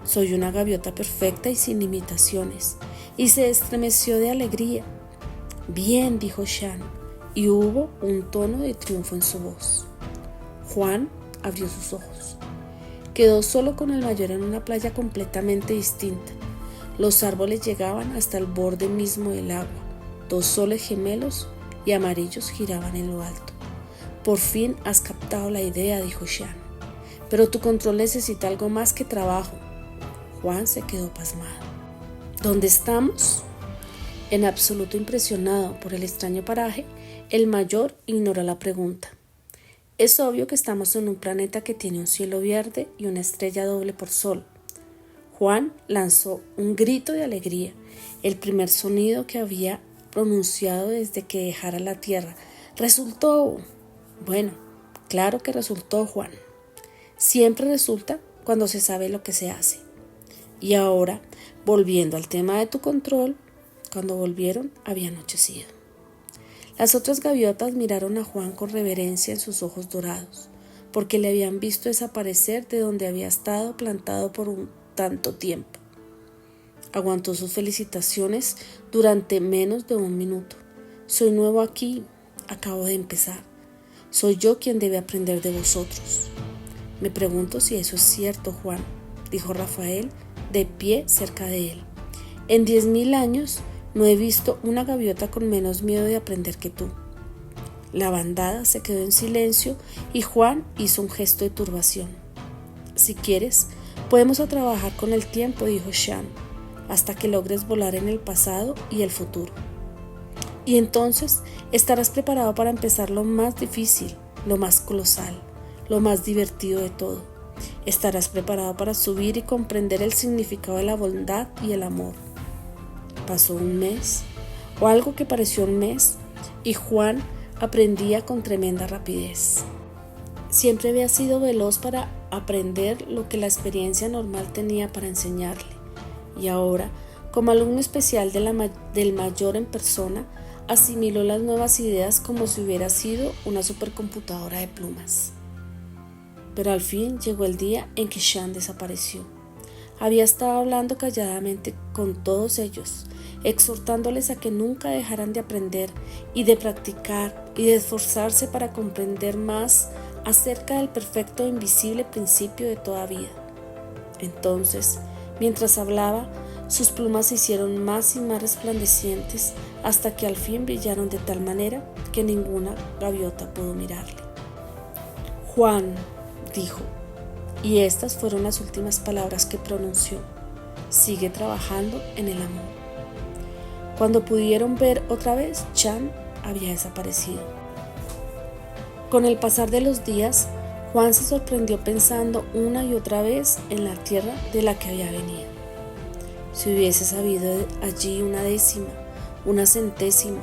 soy una gaviota perfecta y sin limitaciones, y se estremeció de alegría. Bien, dijo Xian, y hubo un tono de triunfo en su voz. Juan abrió sus ojos. Quedó solo con el mayor en una playa completamente distinta. Los árboles llegaban hasta el borde mismo del agua. 2 soles gemelos y amarillos giraban en lo alto. Por fin has captado la idea, dijo Sean. Pero tu control necesita algo más que trabajo. Juan se quedó pasmado. ¿Dónde estamos? En absoluto impresionado por el extraño paraje, el mayor ignoró la pregunta. Es obvio que estamos en un planeta que tiene un cielo verde y una estrella doble por sol. Juan lanzó un grito de alegría, el primer sonido que había pronunciado desde que dejara la tierra. ¡Resultó! Bueno, claro que resultó, Juan. Siempre resulta cuando se sabe lo que se hace. Y ahora, volviendo al tema de tu control, cuando volvieron había anochecido. Las otras gaviotas miraron a Juan con reverencia en sus ojos dorados, porque le habían visto desaparecer de donde había estado plantado por tanto tiempo. Aguantó sus felicitaciones durante menos de 1 minuto. Soy nuevo aquí, acabo de empezar. Soy yo quien debe aprender de vosotros. Me pregunto si eso es cierto, Juan, dijo Rafael, de pie cerca de él. En 10.000 años no he visto una gaviota con menos miedo de aprender que tú. La bandada se quedó en silencio y Juan hizo un gesto de turbación. Si quieres, podemos trabajar con el tiempo, dijo Sean, hasta que logres volar en el pasado y el futuro. Y entonces estarás preparado para empezar lo más difícil, lo más colosal, lo más divertido de todo. Estarás preparado para subir y comprender el significado de la bondad y el amor. Pasó 1 mes, o algo que pareció 1 mes, y Juan aprendía con tremenda rapidez. Siempre había sido veloz para aprender lo que la experiencia normal tenía para enseñarle, y ahora, como alumno especial del mayor en persona, asimiló las nuevas ideas como si hubiera sido una supercomputadora de plumas. Pero al fin llegó el día en que Sean desapareció. Había estado hablando calladamente con todos ellos, exhortándoles a que nunca dejaran de aprender y de practicar y de esforzarse para comprender más acerca del perfecto e invisible principio de toda vida. Entonces, mientras hablaba, sus plumas se hicieron más y más resplandecientes hasta que al fin brillaron de tal manera que ninguna gaviota pudo mirarle. Juan, dijo, y estas fueron las últimas palabras que pronunció, sigue trabajando en el amor. Cuando pudieron ver otra vez, Sean había desaparecido. Con el pasar de los días, Juan se sorprendió pensando una y otra vez en la tierra de la que había venido. Si hubiese sabido allí 1/10, 1/100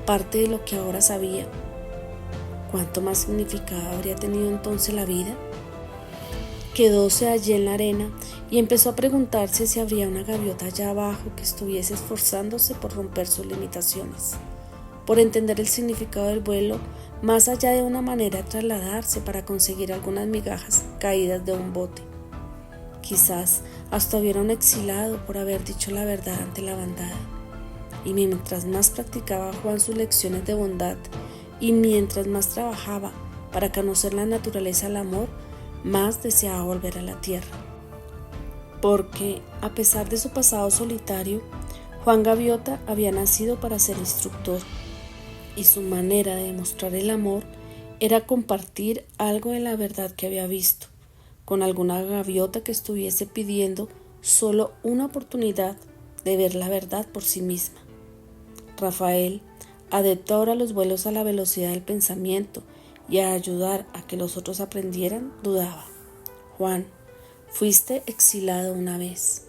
parte de lo que ahora sabía, ¿cuánto más significado habría tenido entonces la vida? Quedóse allí en la arena y empezó a preguntarse si habría una gaviota allá abajo que estuviese esforzándose por romper sus limitaciones, por entender el significado del vuelo más allá de una manera de trasladarse para conseguir algunas migajas caídas de un bote. Quizás hasta hubiera un exilado por haber dicho la verdad ante la bandada. Y mientras más practicaba Juan sus lecciones de bondad y mientras más trabajaba para conocer la naturaleza del amor, más deseaba volver a la tierra. Porque, a pesar de su pasado solitario, Juan Gaviota había nacido para ser instructor, y su manera de demostrar el amor era compartir algo de la verdad que había visto, con alguna gaviota que estuviese pidiendo solo una oportunidad de ver la verdad por sí misma. Rafael, adepto ahora a los vuelos a la velocidad del pensamiento y a ayudar a que los otros aprendieran, dudaba. Juan, fuiste exilado 1 vez.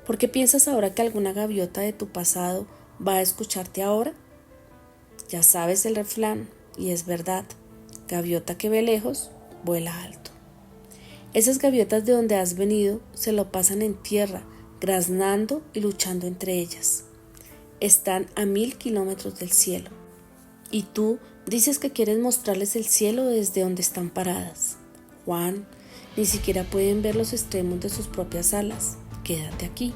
¿Por qué piensas ahora que alguna gaviota de tu pasado va a escucharte ahora? Ya sabes el refrán, y es verdad, gaviota que ve lejos, vuela alto. Esas gaviotas de donde has venido se lo pasan en tierra, graznando y luchando entre ellas. Están a 1000 kilómetros del cielo. Y tú dices que quieres mostrarles el cielo desde donde están paradas. Juan, ni siquiera pueden ver los extremos de sus propias alas. Quédate aquí.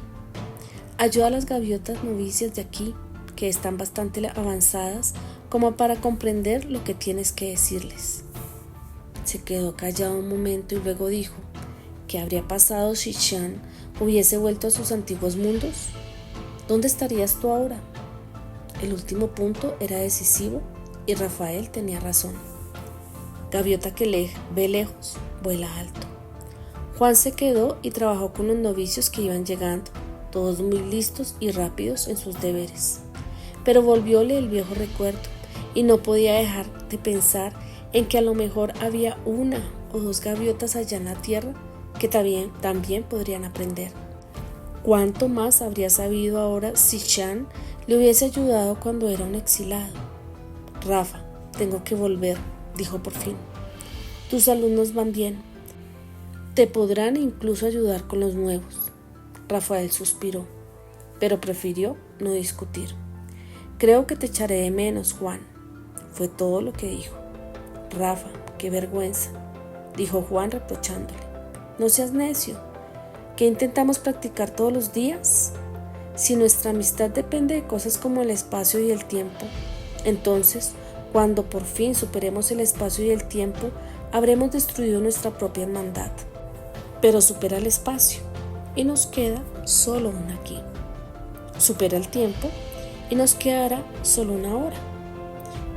Ayuda a las gaviotas novicias de aquí, que están bastante avanzadas como para comprender lo que tienes que decirles. Se quedó callado un momento y luego dijo: ¿qué habría pasado si Chan hubiese vuelto a sus antiguos mundos? ¿Dónde estarías tú ahora? El último punto era decisivo y Rafael tenía razón. Gaviota que ve lejos, vuela alto. Juan se quedó y trabajó con los novicios que iban llegando, todos muy listos y rápidos en sus deberes. Pero volvióle el viejo recuerdo y no podía dejar de pensar en que a lo mejor había una o dos gaviotas allá en la tierra que también podrían aprender. ¿Cuánto más habría sabido ahora si Chan le hubiese ayudado cuando era un exilado? Rafa, tengo que volver, dijo por fin. Tus alumnos van bien. Te podrán incluso ayudar con los nuevos. Rafael suspiró, pero prefirió no discutir. Creo que te echaré de menos, Juan. Fue todo lo que dijo. Rafa, qué vergüenza, dijo Juan reprochándole. No seas necio. ¿Qué intentamos practicar todos los días? Si nuestra amistad depende de cosas como el espacio y el tiempo, entonces, cuando por fin superemos el espacio y el tiempo, habremos destruido nuestra propia hermandad. Pero supera el espacio y nos queda solo una aquí. Supera el tiempo y nos quedará solo una hora.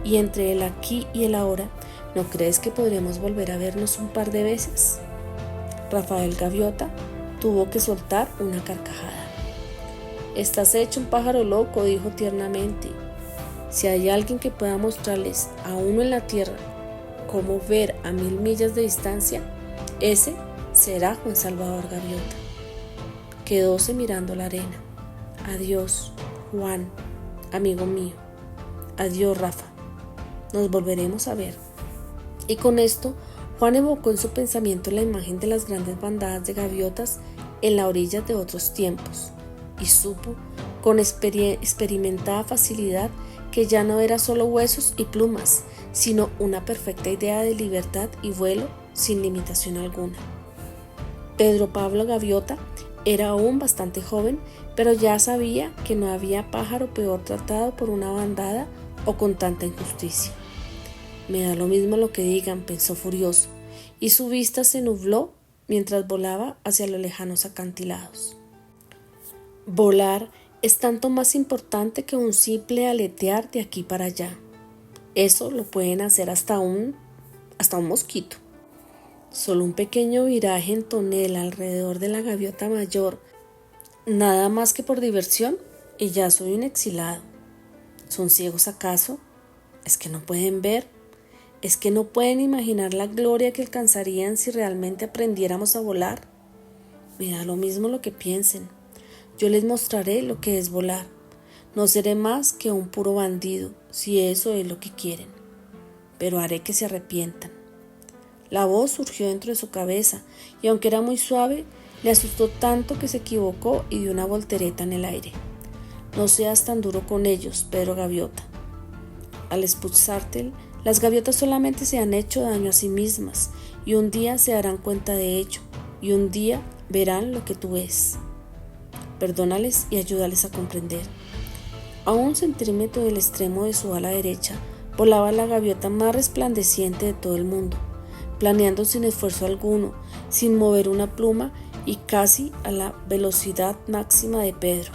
Y entre el aquí y el ahora, ¿no crees que podremos volver a vernos un par de veces? Rafael Gaviota tuvo que soltar una carcajada. Estás hecho un pájaro loco, dijo tiernamente. Si hay alguien que pueda mostrarles a uno en la tierra cómo ver a 1000 millas de distancia, ese será Juan Salvador Gaviota. Quedóse mirando la arena. Adiós, Juan, amigo mío. Adiós, Rafa. Nos volveremos a ver. Y con esto, Juan evocó en su pensamiento la imagen de las grandes bandadas de gaviotas en la orilla de otros tiempos, y supo, con experimentada facilidad, que ya no era solo huesos y plumas, sino una perfecta idea de libertad y vuelo sin limitación alguna. Pedro Pablo Gaviota era aún bastante joven, pero ya sabía que no había pájaro peor tratado por una bandada o con tanta injusticia. Me da lo mismo lo que digan, pensó furioso, y su vista se nubló mientras volaba hacia los lejanos acantilados. Volar es tanto más importante que un simple aletear de aquí para allá. Eso lo pueden hacer hasta un mosquito. Solo un pequeño viraje en tonel alrededor de la gaviota mayor, nada más que por diversión, y ya soy un exilado. ¿Son ciegos acaso? ¿Es que no pueden ver? ¿Es que no pueden imaginar la gloria que alcanzarían si realmente aprendiéramos a volar? Me da lo mismo lo que piensen. Yo les mostraré lo que es volar. No seré más que un puro bandido, si eso es lo que quieren. Pero haré que se arrepientan. La voz surgió dentro de su cabeza, y aunque era muy suave, le asustó tanto que se equivocó y dio una voltereta en el aire. No seas tan duro con ellos, Pedro Gaviota. Al expulsarte, las gaviotas solamente se han hecho daño a sí mismas, y un día se darán cuenta de ello, y un día verán lo que tú ves. Perdónales y ayúdales a comprender. A un centímetro del extremo de su ala derecha volaba la gaviota más resplandeciente de todo el mundo, planeando sin esfuerzo alguno, sin mover una pluma y casi a la velocidad máxima de Pedro.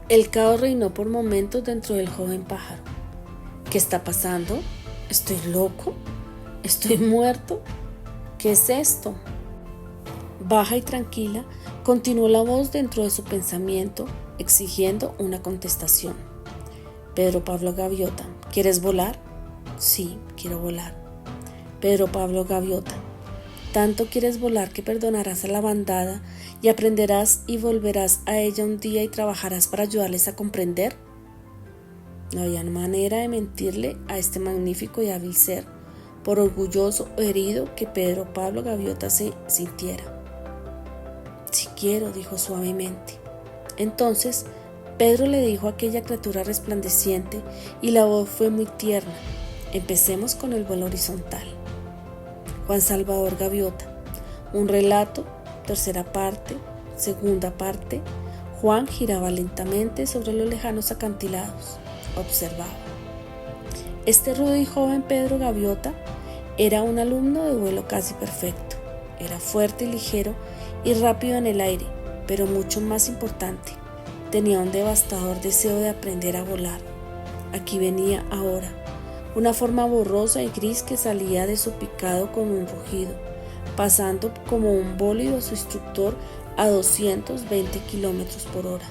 El caos reinó por momentos dentro del joven pájaro. ¿Qué está pasando? ¿Estoy loco? ¿Estoy muerto? ¿Qué es esto? Baja y tranquila, continuó la voz dentro de su pensamiento, exigiendo una contestación. Pedro Pablo Gaviota, ¿quieres volar? Sí, quiero volar. Pedro Pablo Gaviota, ¿tanto quieres volar que perdonarás a la bandada y aprenderás y volverás a ella un día y trabajarás para ayudarles a comprender? No había manera de mentirle a este magnífico y hábil ser, por orgulloso o herido que Pedro Pablo Gaviota se sintiera. Si quiero, dijo suavemente. Entonces Pedro le dijo a aquella criatura resplandeciente, y la voz fue muy tierna: empecemos con el vuelo horizontal. Juan Salvador Gaviota, un relato, tercera parte, segunda parte. Juan giraba lentamente sobre los lejanos acantilados. Observaba. Este rudo y joven Pedro Gaviota Era un alumno de vuelo casi perfecto. Era fuerte y ligero y rápido en el aire, pero mucho más importante, tenía un devastador deseo de aprender a volar. Aquí venía ahora, una forma borrosa y gris que salía de su picado con un rugido, pasando como un bólido a su instructor a 220 kilómetros por hora.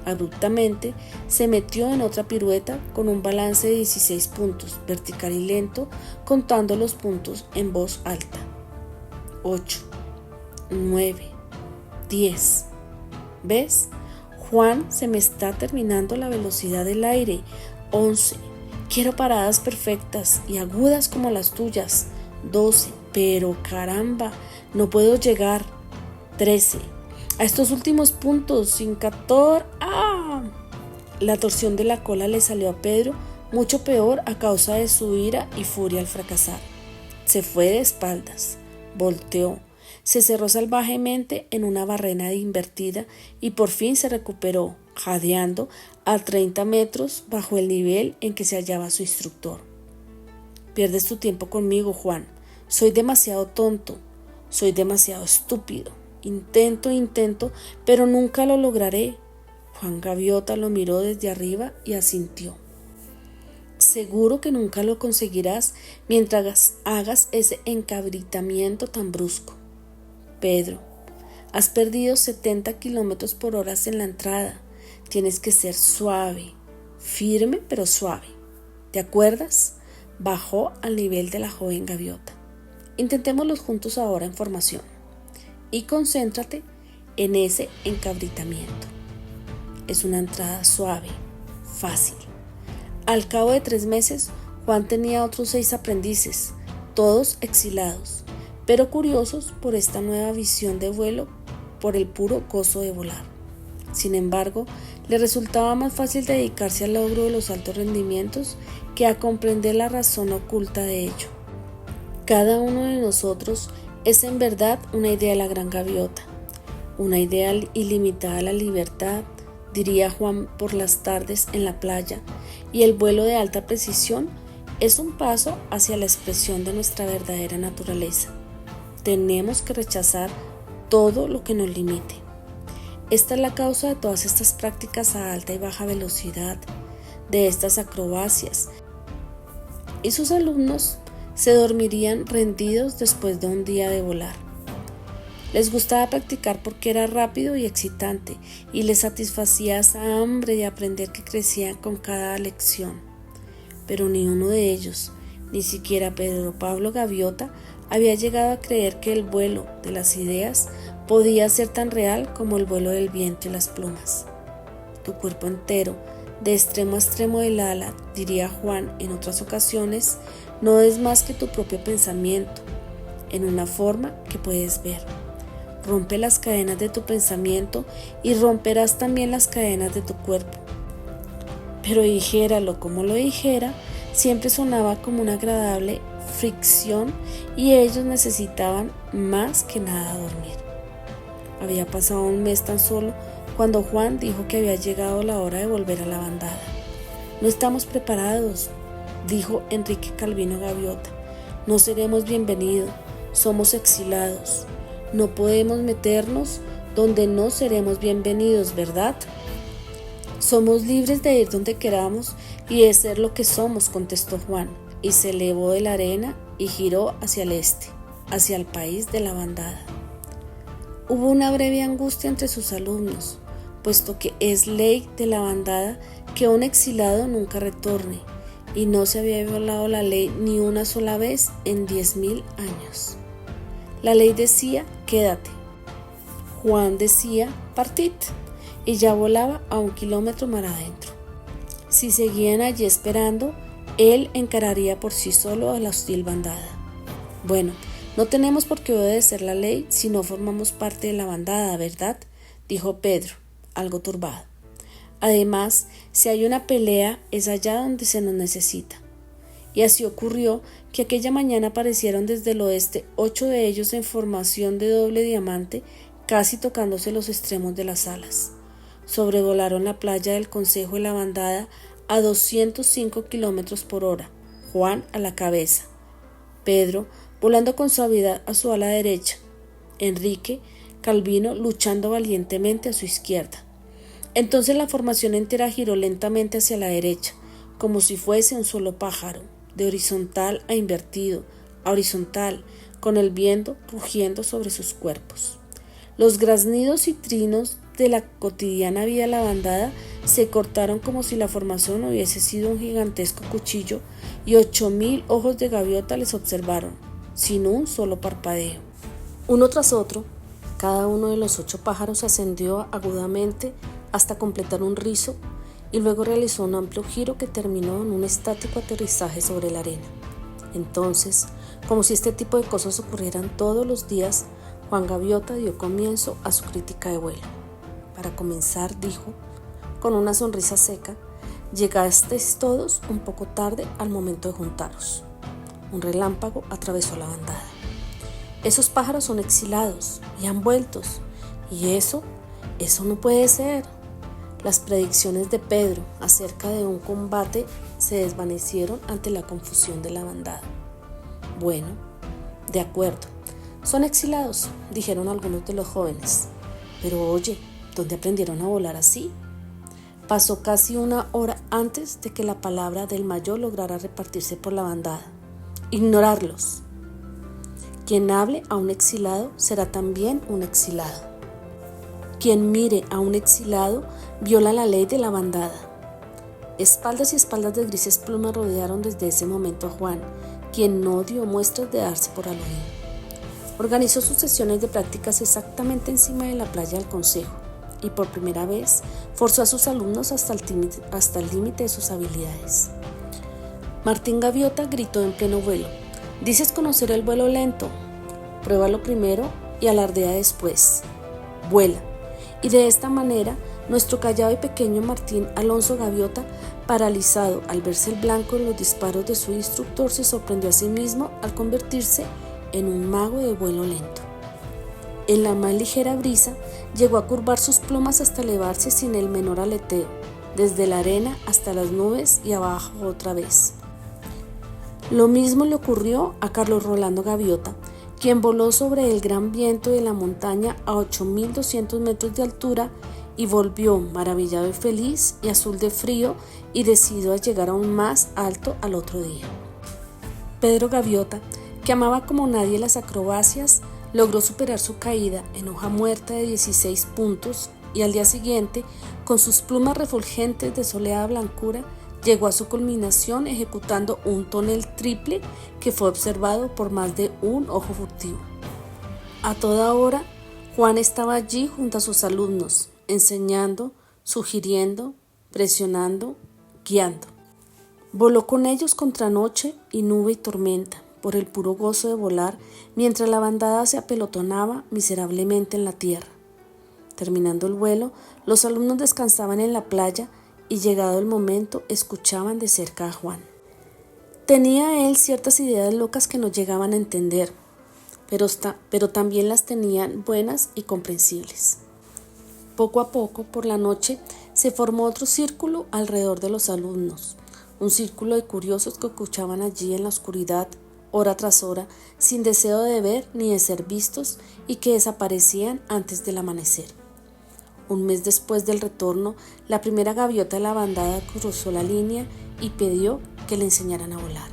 Abruptamente se metió en otra pirueta con un balance de 16 puntos, vertical y lento, contando los puntos en voz alta. 8, 9, 10. ¿Ves? Juan, se me está terminando la velocidad del aire. 11. Quiero paradas perfectas y agudas como las tuyas. 12. Pero caramba, no puedo llegar. 13. A estos últimos puntos, sin 14. ¡Ah! La torsión de la cola le salió a Pedro mucho peor a causa de su ira y furia al fracasar. Se fue de espaldas, volteó, se cerró salvajemente en una barrena invertida y por fin se recuperó, jadeando a 30 metros bajo el nivel en que se hallaba su instructor. Pierdes tu tiempo conmigo, Juan. Soy demasiado tonto, soy demasiado estúpido. Intento, pero nunca lo lograré. Juan Gaviota lo miró desde arriba y asintió. Seguro que nunca lo conseguirás mientras hagas ese encabritamiento tan brusco. Pedro, has perdido 70 kilómetros por hora en la entrada. Tienes que ser suave, firme pero suave. ¿Te acuerdas? Bajó al nivel de la joven gaviota. Intentémoslo juntos ahora en formación. Y concéntrate en ese encabritamiento. Es una entrada suave, fácil. Al cabo de 3 meses, Juan tenía otros 6 aprendices, todos exilados, pero curiosos por esta nueva visión de vuelo, por el puro gozo de volar. Sin embargo, le resultaba más fácil dedicarse al logro de los altos rendimientos que a comprender la razón oculta de ello. Cada uno de nosotros es en verdad una idea de la gran gaviota, una idea ilimitada de la libertad, diría Juan por las tardes en la playa, y el vuelo de alta precisión es un paso hacia la expresión de nuestra verdadera naturaleza. Tenemos que rechazar todo lo que nos limite. Esta es la causa de todas estas prácticas a alta y baja velocidad, de estas acrobacias, y sus alumnos se dormirían rendidos después de un día de volar. Les gustaba practicar porque era rápido y excitante y les satisfacía esa hambre de aprender que crecía con cada lección. Pero ni uno de ellos, ni siquiera Pedro Pablo Gaviota, había llegado a creer que el vuelo de las ideas podía ser tan real como el vuelo del viento y las plumas. Tu cuerpo entero, de extremo a extremo del ala, diría Juan en otras ocasiones, no es más que tu propio pensamiento, en una forma que puedes ver. Rompe las cadenas de tu pensamiento y romperás también las cadenas de tu cuerpo. Pero dijéralo como lo dijera, siempre sonaba como una agradable fricción y ellos necesitaban más que nada dormir. Había pasado un mes tan solo cuando Juan dijo que había llegado la hora de volver a la bandada. No estamos preparados, dijo Enrique Calvino Gaviota. No seremos bienvenidos, somos exilados. No podemos meternos donde no seremos bienvenidos, ¿verdad? Somos libres de ir donde queramos y de ser lo que somos, contestó Juan, y se elevó de la arena y giró hacia el este, hacia el país de la bandada. Hubo una breve angustia entre sus alumnos, puesto que es ley de la bandada que un exilado nunca retorne, y no se había violado la ley ni una sola vez en 10.000 años. La ley decía, quédate. Juan decía, partid, y ya volaba a 1 kilómetro mar adentro. Si seguían allí esperando, él encararía por sí solo a la hostil bandada. Bueno, no tenemos por qué obedecer la ley si no formamos parte de la bandada, ¿verdad?, dijo Pedro, algo turbado. Además, si hay una pelea, es allá donde se nos necesita. Y así ocurrió que aquella mañana aparecieron desde el oeste 8 de ellos en formación de doble diamante, casi tocándose los extremos de las alas. Sobrevolaron la playa del Consejo de la bandada a 205 kilómetros por hora, Juan a la cabeza. Pedro volando con suavidad a su ala derecha, Enrique, Calvino luchando valientemente a su izquierda. Entonces la formación entera giró lentamente hacia la derecha, como si fuese un solo pájaro, de horizontal a invertido, a horizontal, con el viento rugiendo sobre sus cuerpos. Los graznidos y trinos de la cotidiana vida de la bandada se cortaron como si la formación hubiese sido un gigantesco cuchillo y 8.000 ojos de gaviota les observaron, sin un solo parpadeo. Uno tras otro, cada uno de los 8 pájaros ascendió agudamente hasta completar un rizo y luego realizó un amplio giro que terminó en un estático aterrizaje sobre la arena. Entonces, como si este tipo de cosas ocurrieran todos los días, Juan Gaviota dio comienzo a su crítica de vuelo. Para comenzar, dijo, con una sonrisa seca, llegasteis todos un poco tarde al momento de juntaros. Un relámpago atravesó la bandada. Esos pájaros son exilados y han vuelto, y eso no puede ser. Las predicciones de Pedro acerca de un combate se desvanecieron ante la confusión de la bandada. Bueno, de acuerdo, son exilados, dijeron algunos de los jóvenes. Pero oye, ¿dónde aprendieron a volar así? Pasó casi una hora antes de que la palabra del mayor lograra repartirse por la bandada. Ignorarlos. Quien hable a un exilado será también un exilado. Quien mire a un exilado viola la ley de la bandada. Espaldas y espaldas de grises plumas rodearon desde ese momento a Juan, quien no dio muestras de darse por aludido. Organizó sus sesiones de prácticas exactamente encima de la playa del Consejo y por primera vez forzó a sus alumnos hasta el límite de sus habilidades. Martín Gaviota gritó en pleno vuelo: «Dices conocer el vuelo lento, pruébalo primero y alardea después. Vuela». Y de esta manera, nuestro callado y pequeño Martín Alonso Gaviota, paralizado al verse el blanco de los disparos de su instructor, se sorprendió a sí mismo al convertirse en un mago de vuelo lento. En la más ligera brisa, llegó a curvar sus plumas hasta elevarse sin el menor aleteo, desde la arena hasta las nubes y abajo otra vez. Lo mismo le ocurrió a Carlos Rolando Gaviota, quien voló sobre el gran viento de la montaña a 8.200 metros de altura y volvió maravillado y feliz y azul de frío y decidido a llegar aún más alto al otro día. Pedro Gaviota, que amaba como nadie las acrobacias, logró superar su caída en hoja muerta de 16 puntos y al día siguiente, con sus plumas refulgentes de soleada blancura, llegó a su culminación ejecutando un tonel triple que fue observado por más de un ojo furtivo. A toda hora, Juan estaba allí junto a sus alumnos, enseñando, sugiriendo, presionando, guiando. Voló con ellos contra noche y nube y tormenta, por el puro gozo de volar, mientras la bandada se apelotonaba miserablemente en la tierra. Terminando el vuelo, los alumnos descansaban en la playa y llegado el momento escuchaban de cerca a Juan. Tenía él ciertas ideas locas que no llegaban a entender, pero también las tenían buenas y comprensibles. Poco a poco, por la noche, se formó otro círculo alrededor de los alumnos, un círculo de curiosos que escuchaban allí en la oscuridad, hora tras hora, sin deseo de ver ni de ser vistos y que desaparecían antes del amanecer. Un mes después del retorno, la primera gaviota de la bandada cruzó la línea y pidió que le enseñaran a volar.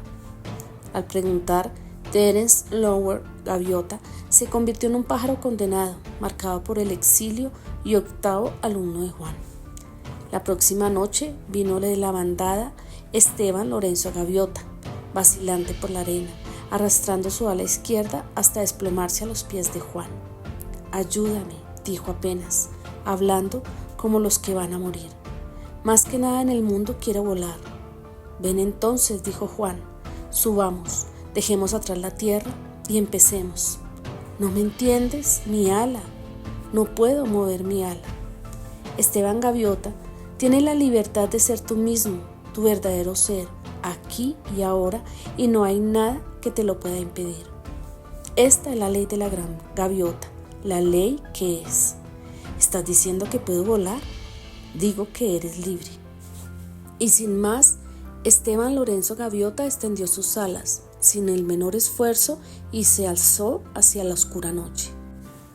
Al preguntar, Terence Lower Gaviota se convirtió en un pájaro condenado, marcado por el exilio y octavo alumno de Juan. La próxima noche vino de la bandada Esteban Lorenzo Gaviota, vacilante por la arena, arrastrando su ala izquierda hasta desplomarse a los pies de Juan. «Ayúdame», dijo apenas, hablando como los que van a morir. «Más que nada en el mundo quiero volar». «Ven entonces», dijo Juan, «subamos, dejemos atrás la tierra y empecemos». «¿No me entiendes? Mi ala. No puedo mover mi ala». Esteban Gaviota, tienes la libertad de ser tú mismo, tu verdadero ser, aquí y ahora, y no hay nada que te lo pueda impedir. Esta es la ley de la gran gaviota, la ley que es. ¿Estás diciendo que puedo volar? Digo que eres libre. Y sin más, Esteban Lorenzo Gaviota extendió sus alas sin el menor esfuerzo, y se alzó hacia la oscura noche.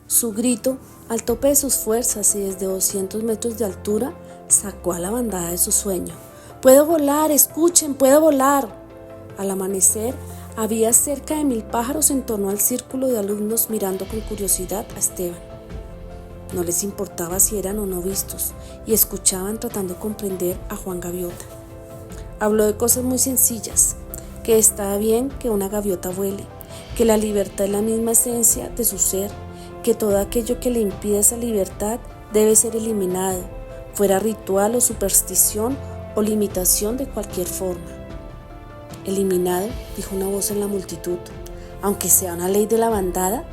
Su grito, al tope de sus fuerzas y desde 200 metros de altura, sacó a la bandada de su sueño. ¡Puedo volar! ¡Escuchen! ¡Puedo volar! Al amanecer, había cerca de 1000 pájaros en torno al círculo de alumnos mirando con curiosidad a Esteban. No les importaba si eran o no vistos y escuchaban tratando de comprender a Juan Gaviota. Habló de cosas muy sencillas, que estaba bien que una gaviota vuele, que la libertad es la misma esencia de su ser, que todo aquello que le impide esa libertad debe ser eliminado, fuera ritual o superstición o limitación de cualquier forma. Eliminado, dijo una voz en la multitud, aunque sea una ley de la bandada.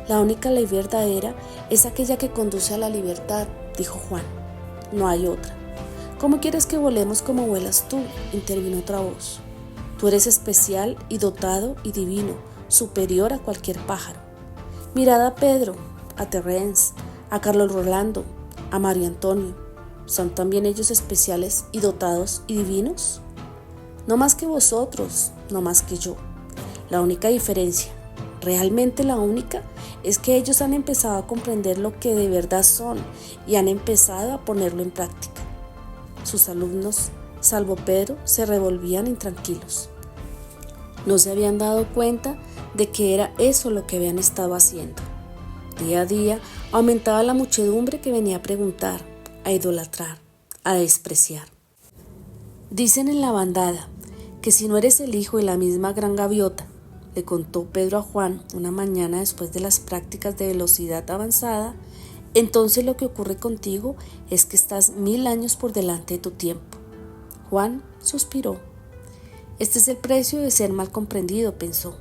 La única ley verdadera es aquella que conduce a la libertad, dijo Juan. No hay otra. ¿Cómo quieres que volemos como vuelas tú?, intervino otra voz. Tú eres especial y dotado y divino, superior a cualquier pájaro. Mirad a Pedro, a Terrence, a Carlos Rolando, a Mario Antonio. ¿Son también ellos especiales y dotados y divinos? No más que vosotros, no más que yo. La única diferencia, realmente la única, es que ellos han empezado a comprender lo que de verdad son y han empezado a ponerlo en práctica. Sus alumnos, salvo Pedro, se revolvían intranquilos. No se habían dado cuenta de que era eso lo que habían estado haciendo. Día a día aumentaba la muchedumbre que venía a preguntar, a idolatrar, a despreciar. Dicen en la bandada que si no eres el hijo de la misma gran gaviota, le contó Pedro a Juan una mañana después de las prácticas de velocidad avanzada, entonces lo que ocurre contigo es que estás 1000 años por delante de tu tiempo. Juan suspiró. Este es el precio de ser mal comprendido, pensó.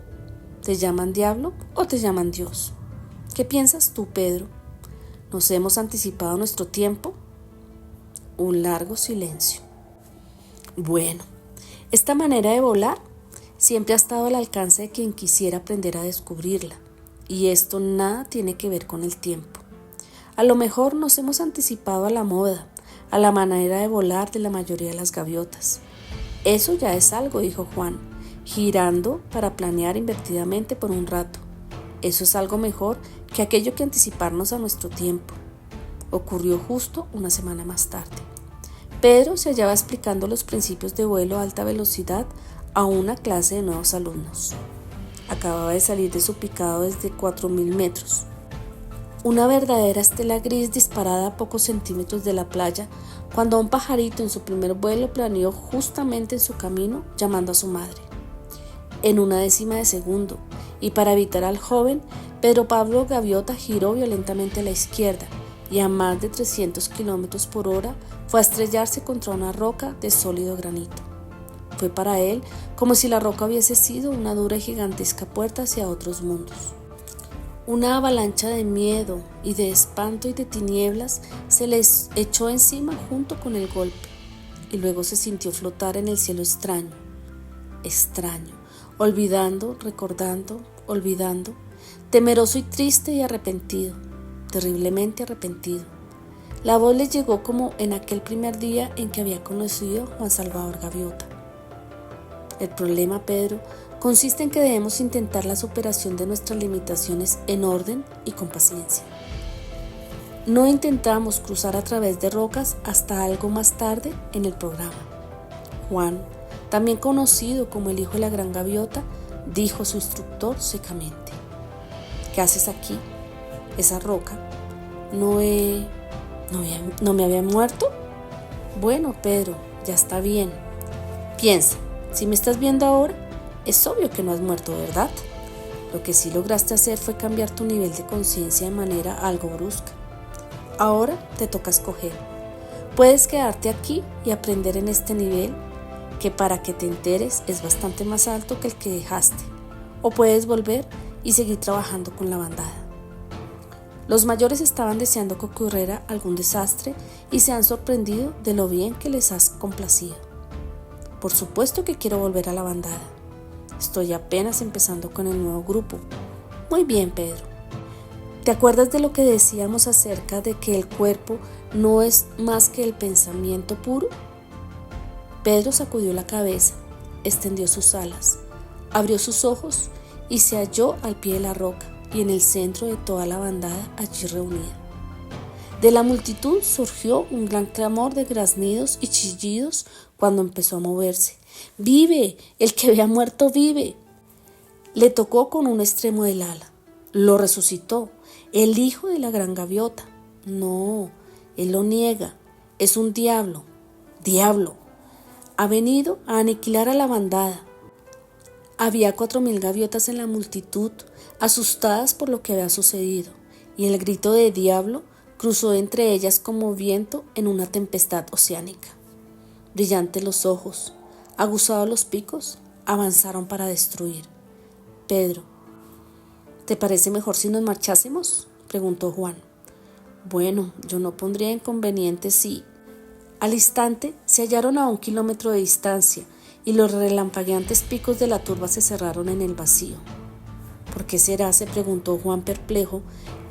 ¿Te llaman diablo o te llaman Dios? ¿Qué piensas tú, Pedro? ¿Nos hemos anticipado nuestro tiempo? Un largo silencio. Bueno, esta manera de volar siempre ha estado al alcance de quien quisiera aprender a descubrirla, y esto nada tiene que ver con el tiempo. A lo mejor nos hemos anticipado a la moda, a la manera de volar de la mayoría de las gaviotas. Eso ya es algo, dijo Juan, girando para planear invertidamente por un rato. Eso es algo mejor que aquello que anticiparnos a nuestro tiempo. Ocurrió justo una semana más tarde. Pedro se hallaba explicando los principios de vuelo a alta velocidad a una clase de nuevos alumnos. Acababa de salir de su picado desde 4000 metros. Una verdadera estela gris disparada a pocos centímetros de la playa, cuando un pajarito en su primer vuelo planeó justamente en su camino, llamando a su madre. En una décima de segundo, y para evitar al joven, Pedro Pablo Gaviota giró violentamente a la izquierda y a más de 300 kilómetros por hora fue a estrellarse contra una roca de sólido granito. Fue para él como si la roca hubiese sido una dura y gigantesca puerta hacia otros mundos. Una avalancha de miedo y de espanto y de tinieblas se les echó encima junto con el golpe, y luego se sintió flotar en el cielo extraño, olvidando, recordando, olvidando, temeroso y triste y arrepentido, terriblemente arrepentido. La voz le llegó como en aquel primer día en que había conocido a Juan Salvador Gaviota. El problema, Pedro, consiste en que debemos intentar la superación de nuestras limitaciones en orden y con paciencia. No intentamos cruzar a través de rocas hasta algo más tarde en el programa. Juan, también conocido como el hijo de la gran gaviota, dijo a su instructor secamente: ¿Qué haces aquí? Esa roca. ¿No me había muerto? Bueno, Pedro, ya está bien. Piensa, si me estás viendo ahora, es obvio que no has muerto, ¿verdad? Lo que sí lograste hacer fue cambiar tu nivel de conciencia de manera algo brusca. Ahora te toca escoger. Puedes quedarte aquí y aprender en este nivel, que para que te enteres es bastante más alto que el que dejaste, o puedes volver y seguir trabajando con la bandada. Los mayores estaban deseando que ocurriera algún desastre y se han sorprendido de lo bien que les has complacido. Por supuesto que quiero volver a la bandada. Estoy apenas empezando con el nuevo grupo. Muy bien, Pedro. ¿Te acuerdas de lo que decíamos acerca de que el cuerpo no es más que el pensamiento puro? Pedro sacudió la cabeza, extendió sus alas, Abrió sus ojos y se halló al pie de la roca y en el centro de toda la bandada allí reunida. De la multitud surgió un gran clamor de graznidos y chillidos cuando empezó a moverse. ¡Vive! ¡El que había muerto vive! Le tocó con un extremo del ala. Lo resucitó, el hijo de la gran gaviota. No, él lo niega. Es un diablo. ¡Diablo! Ha venido a aniquilar a la bandada. Había 4.000 gaviotas en la multitud, asustadas por lo que había sucedido, y el grito de diablo cruzó entre ellas como viento en una tempestad oceánica. Brillantes los ojos, aguzados los picos, avanzaron para destruir. Pedro: ¿te parece mejor si nos marchásemos?, preguntó Juan. Bueno, yo no pondría inconveniente si... Al instante se hallaron a 1 kilómetro de distancia y los relampagueantes picos de la turba se cerraron en el vacío. ¿Por qué será?, se preguntó Juan perplejo,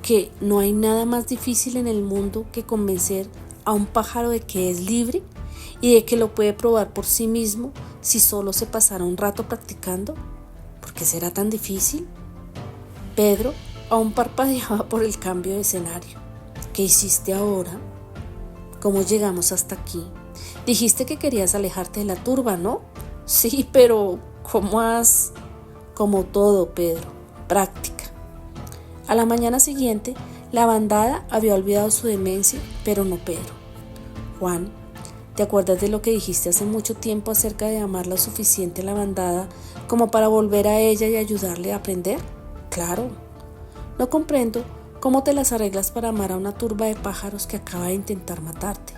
que no hay nada más difícil en el mundo que convencer a un pájaro de que es libre y de que lo puede probar por sí mismo si solo se pasara un rato practicando. ¿Por qué será tan difícil? Pedro aún parpadeaba por el cambio de escenario. ¿Qué hiciste ahora? ¿Cómo llegamos hasta aquí? Dijiste que querías alejarte de la turba, ¿no? Sí, pero ¿cómo has...? Como todo, Pedro, práctica. A la mañana siguiente, la bandada había olvidado su demencia, pero no Pedro. Juan, ¿te acuerdas de lo que dijiste hace mucho tiempo acerca de amar lo suficiente a la bandada como para volver a ella y ayudarle a aprender? Claro. No comprendo cómo te las arreglas para amar a una turba de pájaros que acaba de intentar matarte.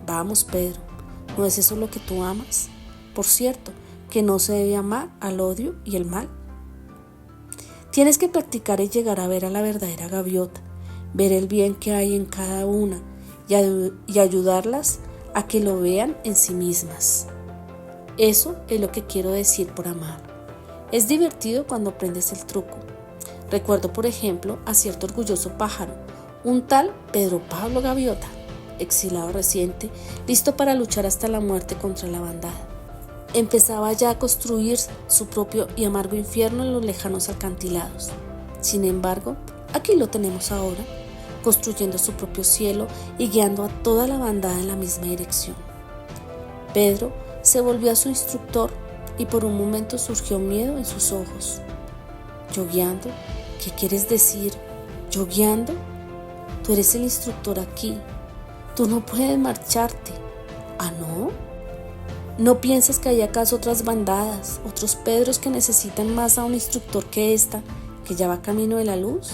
Vamos, Pedro, ¿no es eso lo que tú amas? Por cierto, que no se debe amar al odio y el mal. Tienes que practicar y llegar a ver a la verdadera gaviota, ver el bien que hay en cada una y ayudarlas a que lo vean en sí mismas. Eso es lo que quiero decir por amar. Es divertido cuando aprendes el truco. Recuerdo, por ejemplo, a cierto orgulloso pájaro, un tal Pedro Pablo Gaviota, exilado reciente, listo para luchar hasta la muerte contra la bandada. Empezaba ya a construir su propio y amargo infierno en los lejanos acantilados. Sin embargo, aquí lo tenemos ahora, construyendo su propio cielo y guiando a toda la bandada en la misma dirección. Pedro se volvió a su instructor y por un momento surgió miedo en sus ojos. ¿Yo guiando? ¿Qué quieres decir? ¿Yo guiando? Tú eres el instructor aquí. Tú no puedes marcharte. ¿Ah, no? ¿No piensas que hay acaso otras bandadas, otros Pedros que necesitan más a un instructor que esta, que ya va camino de la luz?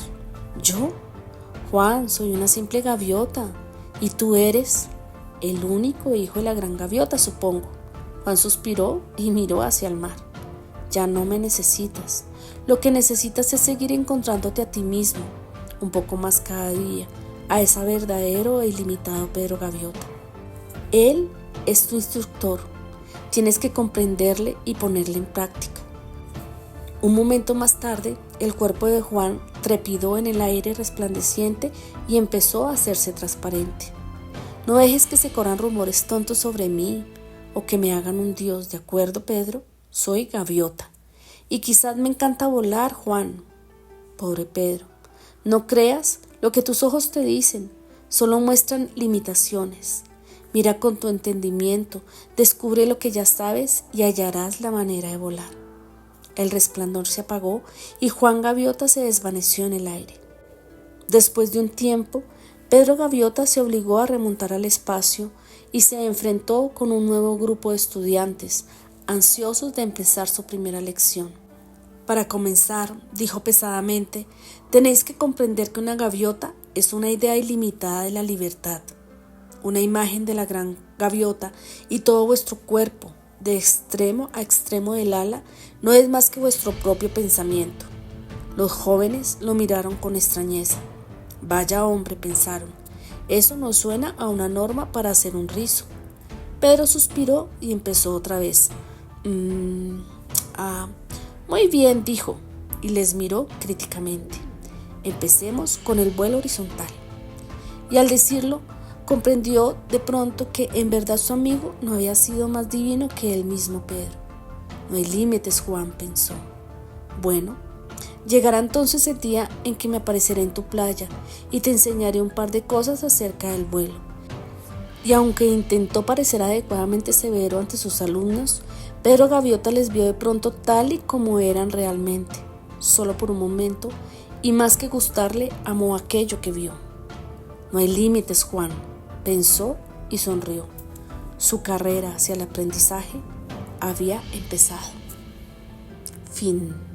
¿Yo? Juan, soy una simple gaviota. ¿Y tú eres? El único hijo de la gran gaviota, supongo. Juan suspiró y miró hacia el mar. Ya no me necesitas. Lo que necesitas es seguir encontrándote a ti mismo, un poco más cada día, a ese verdadero e ilimitado Pedro Gaviota. Él es tu instructor. Tienes que comprenderle y ponerle en práctica. Un momento más tarde, el cuerpo de Juan trepidó en el aire resplandeciente y empezó a hacerse transparente. No dejes que se corran rumores tontos sobre mí o que me hagan un dios, ¿de acuerdo, Pedro? Soy gaviota. Y quizás me encanta volar, Juan. Pobre Pedro, no creas lo que tus ojos te dicen, solo muestran limitaciones. Mira con tu entendimiento, descubre lo que ya sabes y hallarás la manera de volar. El resplandor se apagó y Juan Gaviota se desvaneció en el aire. Después de un tiempo, Pedro Gaviota se obligó a remontar al espacio y se enfrentó con un nuevo grupo de estudiantes, ansiosos de empezar su primera lección. Para comenzar, dijo pesadamente, tenéis que comprender que una gaviota es una idea ilimitada de la libertad. Una imagen de la gran gaviota y todo vuestro cuerpo, de extremo a extremo del ala, no es más que vuestro propio pensamiento. Los jóvenes lo miraron con extrañeza. Vaya hombre, pensaron, eso no suena a una norma para hacer un rizo. Pedro suspiró y empezó otra vez. Muy bien, dijo, y les miró críticamente. Empecemos con el vuelo horizontal. Y al decirlo, comprendió de pronto que en verdad su amigo no había sido más divino que él mismo Pedro. No hay límites, Juan, pensó. Bueno, llegará entonces el día en que me apareceré en tu playa y te enseñaré un par de cosas acerca del vuelo. Y aunque intentó parecer adecuadamente severo ante sus alumnos, Pedro Gaviota les vio de pronto tal y como eran realmente, solo por un momento, y más que gustarle, amó aquello que vio. No hay límites, Juan, pensó y sonrió. Su carrera hacia el aprendizaje había empezado. Fin.